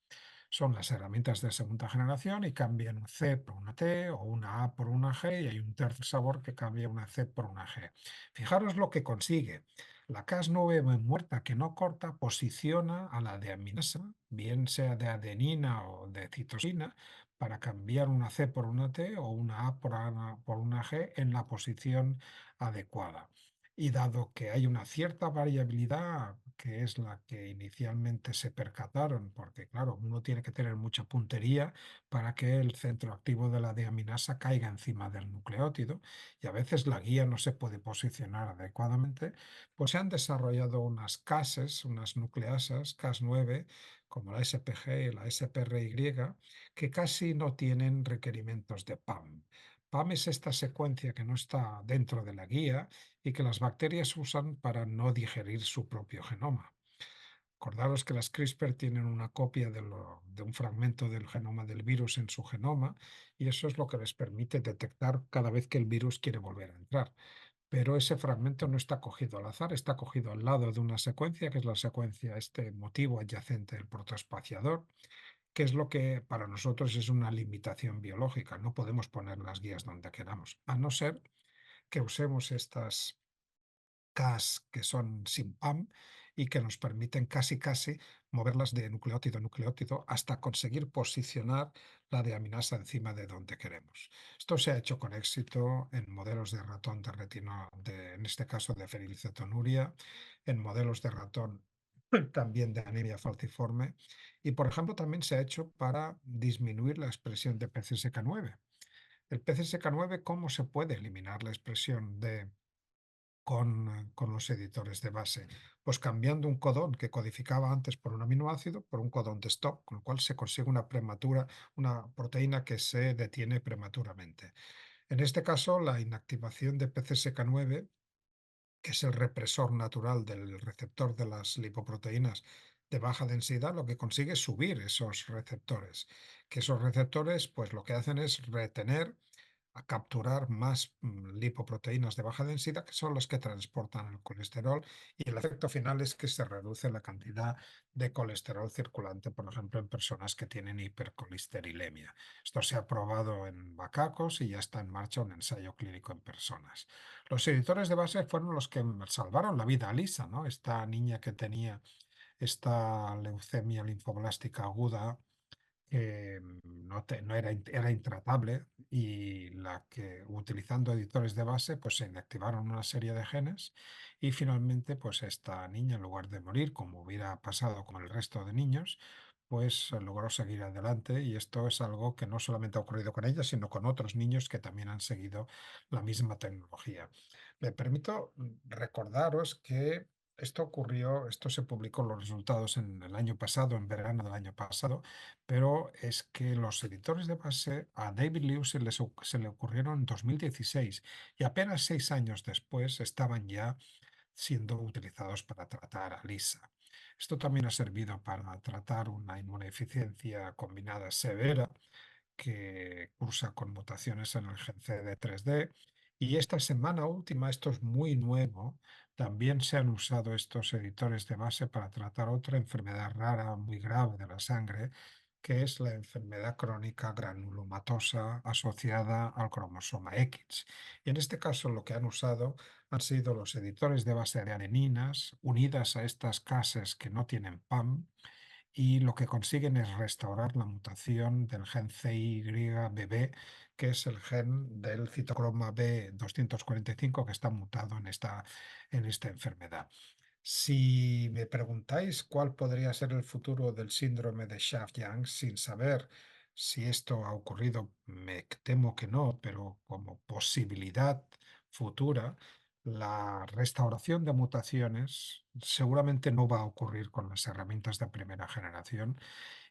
Son las herramientas de segunda generación y cambian un C por una T o una A por una G y hay un tercer sabor que cambia una C por una G. Fijaros lo que consigue. La Cas9 muerta que no corta posiciona a la deaminasa, bien sea de adenina o de citosina, para cambiar una C por una T o una A por una G en la posición adecuada. Y dado que hay una cierta variabilidad, que es la que inicialmente se percataron, porque claro, uno tiene que tener mucha puntería para que el centro activo de la deaminasa caiga encima del nucleótido, y a veces la guía no se puede posicionar adecuadamente, pues se han desarrollado unas cases, unas nucleasas Cas9, como la SPG y la SPRY, que casi no tienen requerimientos de PAM. PAM es esta secuencia que no está dentro de la guía y que las bacterias usan para no digerir su propio genoma. Acordaros que las CRISPR tienen una copia de un fragmento del genoma del virus en su genoma y eso es lo que les permite detectar cada vez que el virus quiere volver a entrar. Pero ese fragmento no está cogido al azar, está cogido al lado de una secuencia, que es la secuencia, este motivo adyacente del protoespaciador, que es lo que para nosotros es una limitación biológica. No podemos poner las guías donde queramos, a no ser que usemos estas Cas que son sin PAM y que nos permiten casi casi moverlas de nucleótido a nucleótido hasta conseguir posicionar la deaminasa encima de donde queremos. Esto se ha hecho con éxito en modelos de ratón de en este caso de fenilcetonuria, en modelos de ratón también de anemia falciforme y por ejemplo también se ha hecho para disminuir la expresión de PCSK9. El PCSK9, ¿cómo se puede eliminar la expresión con los editores de base? Pues cambiando un codón que codificaba antes por un aminoácido por un codón de stop, con lo cual se consigue una proteína que se detiene prematuramente. En este caso, la inactivación de PCSK9, que es el represor natural del receptor de las lipoproteínas de baja densidad, lo que consigue es subir esos receptores, que esos receptores pues lo que hacen es retener a capturar más lipoproteínas de baja densidad, que son las que transportan el colesterol, y el efecto final es que se reduce la cantidad de colesterol circulante, por ejemplo, en personas que tienen hipercolesterilemia. Esto se ha probado en macacos y ya está en marcha un ensayo clínico en personas. Los editores de base fueron los que salvaron la vida a Lisa, ¿no? Esta niña que tenía esta leucemia linfoblástica aguda que no era, era intratable, y la que utilizando editores de base pues se inactivaron una serie de genes, y finalmente pues esta niña, en lugar de morir como hubiera pasado con el resto de niños, pues logró seguir adelante, y esto es algo que no solamente ha ocurrido con ella, sino con otros niños que también han seguido la misma tecnología. Me permito recordaros que esto se publicó los resultados en el año pasado, en verano del año pasado, pero es que los editores de base a David Liu se le ocurrieron en 2016, y apenas 6 años después estaban ya siendo utilizados para tratar a Lisa. Esto también ha servido para tratar una inmunodeficiencia combinada severa que cursa con mutaciones en el gen CD3D. Y esta semana última, esto es muy nuevo, también se han usado estos editores de base para tratar otra enfermedad rara, muy grave de la sangre, que es la enfermedad crónica granulomatosa asociada al cromosoma X. Y en este caso lo que han usado han sido los editores de base de adeninas unidas a estas cases que no tienen PAM, y lo que consiguen es restaurar la mutación del gen CYBB, que es el gen del citocroma B245 que está mutado en esta enfermedad. Si me preguntáis cuál podría ser el futuro del síndrome de Shaft-Yang, sin saber si esto ha ocurrido, me temo que no, pero como posibilidad futura, la restauración de mutaciones seguramente no va a ocurrir con las herramientas de primera generación,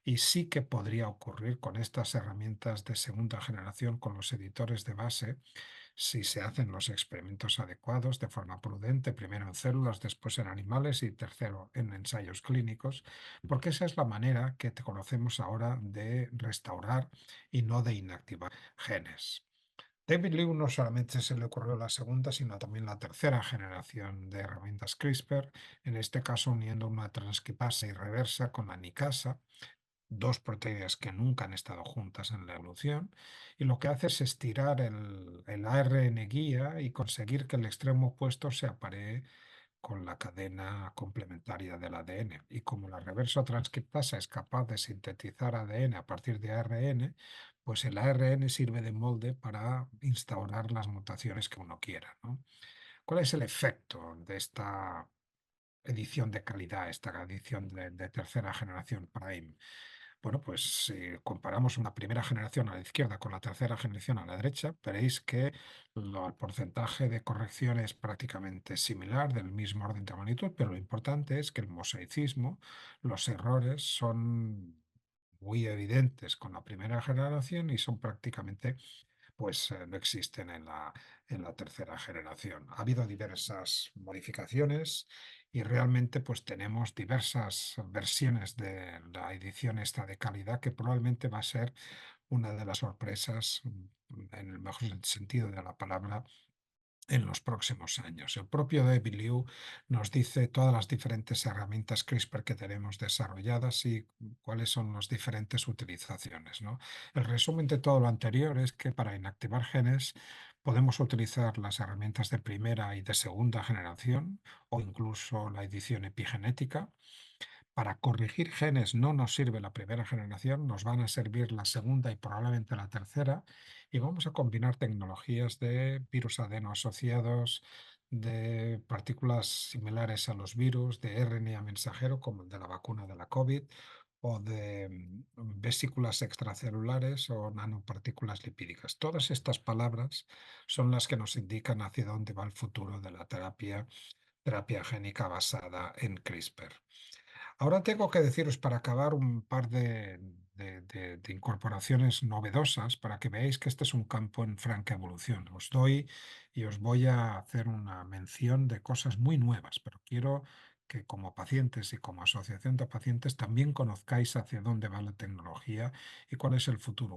y sí que podría ocurrir con estas herramientas de segunda generación, con los editores de base, si se hacen los experimentos adecuados de forma prudente, primero en células, después en animales y tercero en ensayos clínicos, porque esa es la manera que te conocemos ahora de restaurar y no de inactivar genes. David Liu no solamente se le ocurrió la segunda, sino también la tercera generación de herramientas CRISPR, en este caso uniendo una transcriptasa irreversa con la nicasa, dos proteínas que nunca han estado juntas en la evolución, y lo que hace es estirar el ARN guía y conseguir que el extremo opuesto se aparee con la cadena complementaria del ADN. Y como la reverso transcriptasa es capaz de sintetizar ADN a partir de ARN, pues el ARN sirve de molde para instaurar las mutaciones que uno quiera, ¿no? ¿Cuál es el efecto de esta edición de calidad, esta edición de tercera generación Prime? Bueno, pues si comparamos una primera generación a la izquierda con la tercera generación a la derecha, veréis que el porcentaje de corrección es prácticamente similar, del mismo orden de magnitud, pero lo importante es que el mosaicismo, los errores son muy evidentes con la primera generación y son prácticamente pues no existen en la tercera generación. Ha habido diversas modificaciones, y realmente pues tenemos diversas versiones de la edición esta de calidad, que probablemente va a ser una de las sorpresas, en el mejor sentido de la palabra, en los próximos años. El propio David Liu nos dice todas las diferentes herramientas CRISPR que tenemos desarrolladas y cuáles son las diferentes utilizaciones, ¿no? El resumen de todo lo anterior es que para inactivar genes podemos utilizar las herramientas de primera y de segunda generación, o incluso la edición epigenética. Para corregir genes no nos sirve la primera generación, nos van a servir la segunda y probablemente la tercera, y vamos a combinar tecnologías de virus adeno asociados, de partículas similares a los virus, de RNA mensajero como el de la vacuna de la COVID, o de vesículas extracelulares o nanopartículas lipídicas. Todas estas palabras son las que nos indican hacia dónde va el futuro de la terapia génica basada en CRISPR. Ahora tengo que deciros, para acabar, un par de incorporaciones novedosas para que veáis que este es un campo en franca evolución. Os doy y os voy a hacer una mención de cosas muy nuevas, pero quiero que como pacientes y como asociación de pacientes también conozcáis hacia dónde va la tecnología y cuál es el futuro.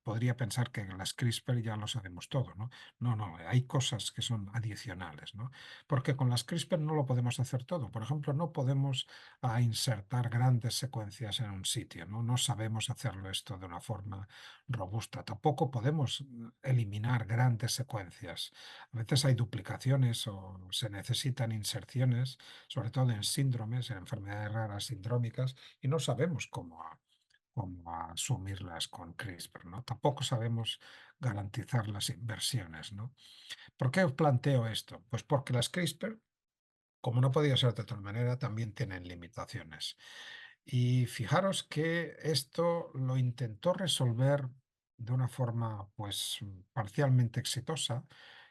podría pensar que las CRISPR ya lo sabemos todo, ¿no? No, no, hay cosas que son adicionales, ¿no? Porque con las CRISPR no lo podemos hacer todo. Por ejemplo, no podemos insertar grandes secuencias en un sitio, ¿no? No sabemos hacerlo esto de una forma robusta. Tampoco podemos eliminar grandes secuencias. A veces hay duplicaciones o se necesitan inserciones, sobre todo en síndromes, en enfermedades raras sindrómicas, y no sabemos cómo asumirlas con CRISPR, ¿no? Tampoco sabemos garantizar las inversiones, ¿no? ¿Por qué os planteo esto? Pues porque las CRISPR, como no podía ser de otra manera, también tienen limitaciones. Y fijaros que esto lo intentó resolver de una forma, pues, parcialmente exitosa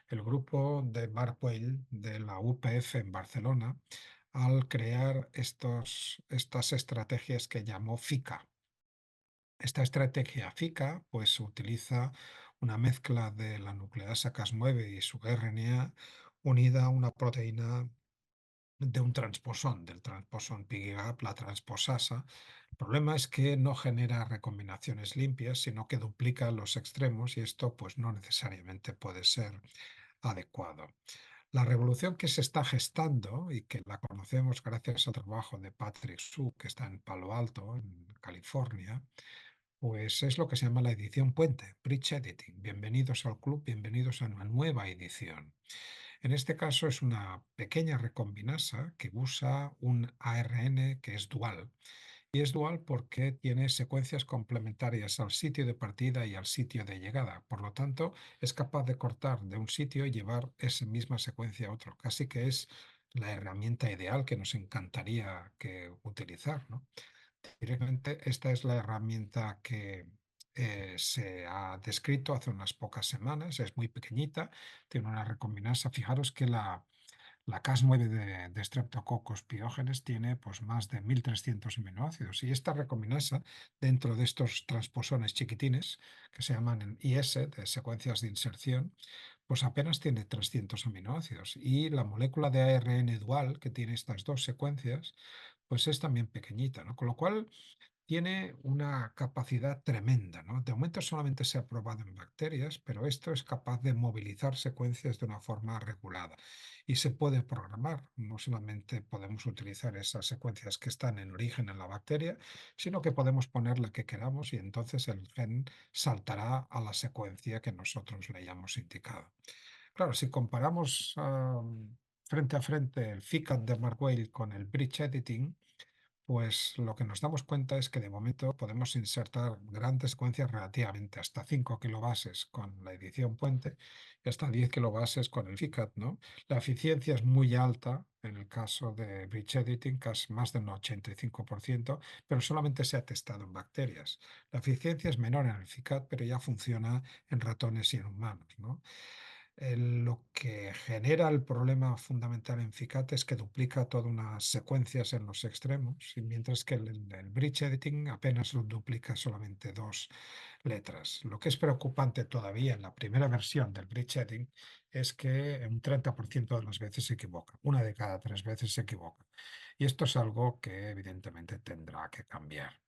el grupo de Mark Weil de la UPF en Barcelona al crear estas estrategias que llamó FICA. Esta estrategia FICA pues utiliza una mezcla de la nucleasa Cas9 y su RNA unida a una proteína de un transposón, del transposón PIGAP, la transposasa. El problema es que no genera recombinaciones limpias, sino que duplica los extremos y esto pues no necesariamente puede ser adecuado. La revolución que se está gestando y que la conocemos gracias al trabajo de Patrick Su, que está en Palo Alto, en California, pues es lo que se llama la edición puente, Bridge Editing. Bienvenidos al club, bienvenidos a una nueva edición. En este caso es una pequeña recombinasa que usa un ARN que es dual. Y es dual porque tiene secuencias complementarias al sitio de partida y al sitio de llegada. Por lo tanto, es capaz de cortar de un sitio y llevar esa misma secuencia a otro. Casi que es la herramienta ideal que nos encantaría utilizar, ¿no? Directamente, esta es la herramienta que se ha descrito hace unas pocas semanas. Es muy pequeñita, tiene una recombinasa. Fijaros que la Cas9 de Streptococcus pyogenes tiene pues, más de 1.300 aminoácidos. Y esta recombinasa, dentro de estos transposones chiquitines, que se llaman IS, de secuencias de inserción, pues apenas tiene 300 aminoácidos. Y la molécula de ARN dual, que tiene estas dos secuencias, pues es también pequeñita, ¿no? Con lo cual tiene una capacidad tremenda, ¿no? De momento solamente se ha probado en bacterias, pero esto es capaz de movilizar secuencias de una forma regulada y se puede programar. No solamente podemos utilizar esas secuencias que están en origen en la bacteria, sino que podemos poner la que queramos y entonces el gen saltará a la secuencia que nosotros le hayamos indicado. Claro, si comparamos frente a frente el FICAT de Mark con el Bridge Editing, pues lo que nos damos cuenta es que de momento podemos insertar grandes secuencias relativamente hasta 5 kilobases con la edición puente y hasta 10 kilobases con el FICAT, ¿no? La eficiencia es muy alta en el caso de Bridge Editing, casi más del 85%, pero solamente se ha testado en bacterias. La eficiencia es menor en el FICAT, pero ya funciona en ratones y en humanos, ¿no? Lo que genera el problema fundamental en FICAT es que duplica todas unas secuencias en los extremos, y mientras que el bridge editing apenas lo duplica solamente dos letras. Lo que es preocupante todavía en la primera versión del bridge editing es que un 30% de las veces se equivoca, una de cada tres veces se equivoca. Y esto es algo que evidentemente tendrá que cambiar.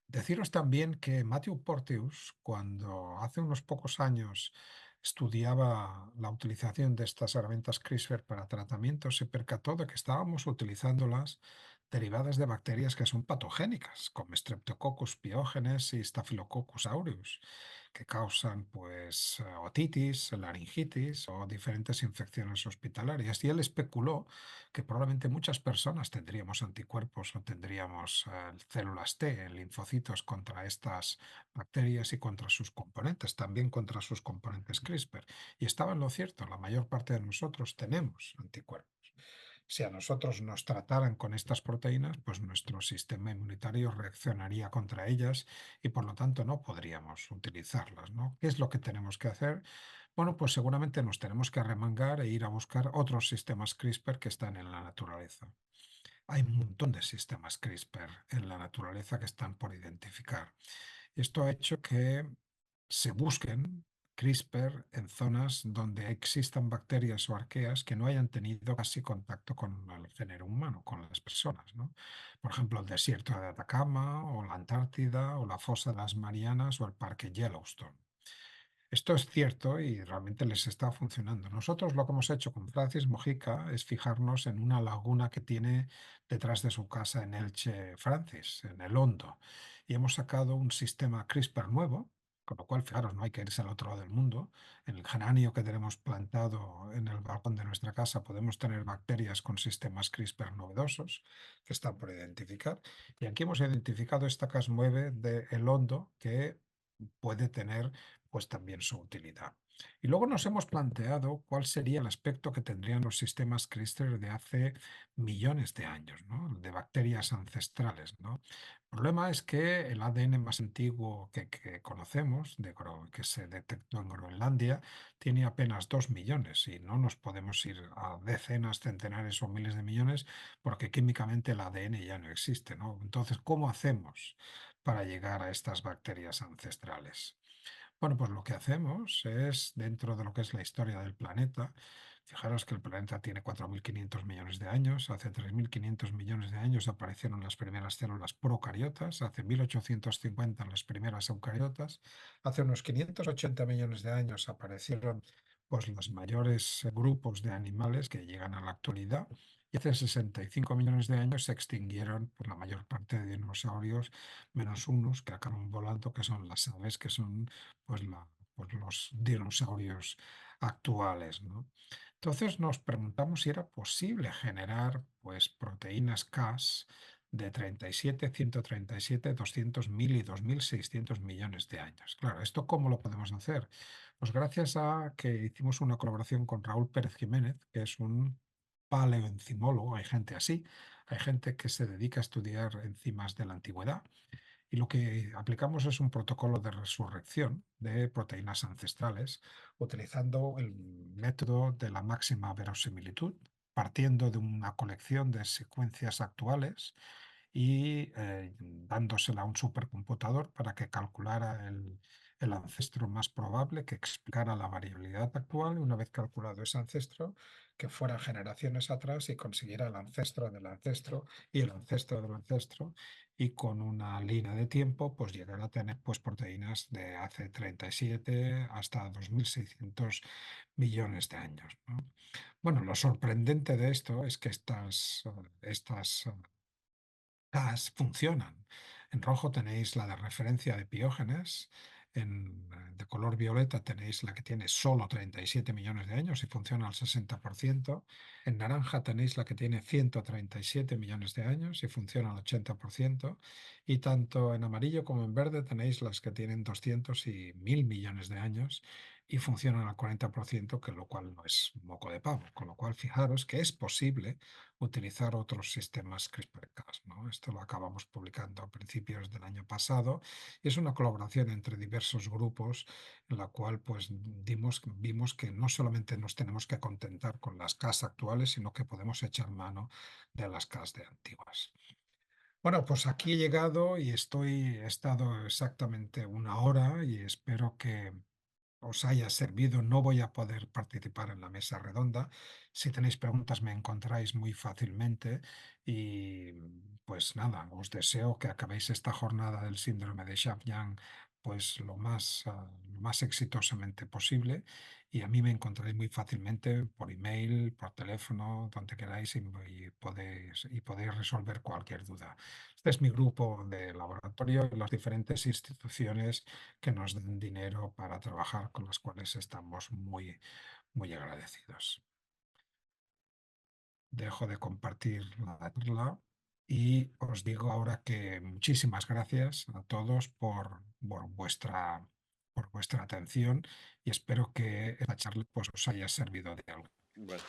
Deciros también que Matthew Porteus, cuando hace unos pocos años estudiaba la utilización de estas herramientas CRISPR para tratamientos, se percató de que estábamos utilizándolas derivadas de bacterias que son patogénicas, como Streptococcus pyogenes y Staphylococcus aureus, que causan pues otitis, laringitis o diferentes infecciones hospitalarias. Y él especuló que probablemente muchas personas tendríamos anticuerpos o tendríamos células T, linfocitos contra estas bacterias y contra sus componentes, también contra sus componentes CRISPR. Y estaba en lo cierto, la mayor parte de nosotros tenemos anticuerpos. Si a nosotros nos trataran con estas proteínas, pues nuestro sistema inmunitario reaccionaría contra ellas y por lo tanto no podríamos utilizarlas, ¿no? ¿Qué es lo que tenemos que hacer? Bueno, pues seguramente nos tenemos que arremangar e ir a buscar otros sistemas CRISPR que están en la naturaleza. Hay un montón de sistemas CRISPR en la naturaleza que están por identificar. Esto ha hecho que se busquen CRISPR en zonas donde existan bacterias o arqueas que no hayan tenido casi contacto con el género humano, con las personas, ¿no? Por ejemplo, el desierto de Atacama o la Antártida o la fosa de las Marianas o el parque Yellowstone. Esto es cierto y realmente les está funcionando. Nosotros lo que hemos hecho con Francis Mojica es fijarnos en una laguna que tiene detrás de su casa en Elche, Francis, en el Hondo. Y hemos sacado un sistema CRISPR nuevo, con lo cual, fijaros, no hay que irse al otro lado del mundo. En el geranio que tenemos plantado en el balcón de nuestra casa podemos tener bacterias con sistemas CRISPR novedosos que están por identificar. Y aquí hemos identificado esta Cas9 de El Hondo que puede tener pues también su utilidad. Y luego nos hemos planteado cuál sería el aspecto que tendrían los sistemas CRISPR de hace millones de años, ¿no? De bacterias ancestrales, ¿no? El problema es que el ADN más antiguo que conocemos, que se detectó en Groenlandia, tiene apenas 2 millones y no nos podemos ir a decenas, centenares o miles de millones porque químicamente el ADN ya no existe, ¿no? Entonces, ¿cómo hacemos para llegar a estas bacterias ancestrales? Bueno, pues lo que hacemos es, dentro de lo que es la historia del planeta, fijaros que el planeta tiene 4.500 millones de años, hace 3.500 millones de años aparecieron las primeras células procariotas, hace 1.850 las primeras eucariotas, hace unos 580 millones de años aparecieron pues, los mayores grupos de animales que llegan a la actualidad. Y hace 65 millones de años se extinguieron por la mayor parte de dinosaurios, menos unos que acaban volando, que son las aves, que son pues, pues los dinosaurios actuales, ¿no? Entonces nos preguntamos si era posible generar pues, proteínas Cas de 37, 137, 200.000 y 2.600 millones de años. Claro, ¿esto cómo lo podemos hacer? Pues gracias a que hicimos una colaboración con Raúl Pérez Jiménez, que es un paleoenzimólogo, hay gente así, hay gente que se dedica a estudiar enzimas de la antigüedad y lo que aplicamos es un protocolo de resurrección de proteínas ancestrales, utilizando el método de la máxima verosimilitud, partiendo de una colección de secuencias actuales y dándosela a un supercomputador para que calculara el ancestro más probable, que explicara la variabilidad actual y una vez calculado ese ancestro, que fuera generaciones atrás y consiguiera el ancestro del ancestro y el ancestro del ancestro y con una línea de tiempo pues llegar a tener pues proteínas de hace 37 hasta 2.600 millones de años, ¿no? Bueno, lo sorprendente de esto es que estas CAS funcionan. En rojo tenéis la de referencia de Piógenes, de color violeta tenéis la que tiene solo 37 millones de años y funciona al 60%. En naranja tenéis la que tiene 137 millones de años y funciona al 80%. Y tanto en amarillo como en verde tenéis las que tienen 200 y 1.000 millones de años y funcionan al 40%, que lo cual no es moco de pavo. Con lo cual, fijaros que es posible utilizar otros sistemas CRISPR-Cas, ¿no? Esto lo acabamos publicando a principios del año pasado y es una colaboración entre diversos grupos en la cual pues vimos que no solamente nos tenemos que contentar con las CAS actuales, sino que podemos echar mano de las CAS de antiguas. Bueno, pues aquí he llegado y he estado exactamente una hora y espero que os haya servido. No voy a poder participar en la mesa redonda. Si tenéis preguntas me encontráis muy fácilmente y pues nada, os deseo que acabéis esta jornada del síndrome de Sharp-Yang pues lo más exitosamente posible y a mí me encontraréis muy fácilmente por email, por teléfono, donde queráis y podéis resolver cualquier duda. Este es mi grupo de laboratorio y las diferentes instituciones que nos den dinero para trabajar, con las cuales estamos muy, muy agradecidos. Dejo de compartir la charla y os digo ahora que muchísimas gracias a todos por vuestra atención y espero que esta charla pues, os haya servido de algo. Bueno.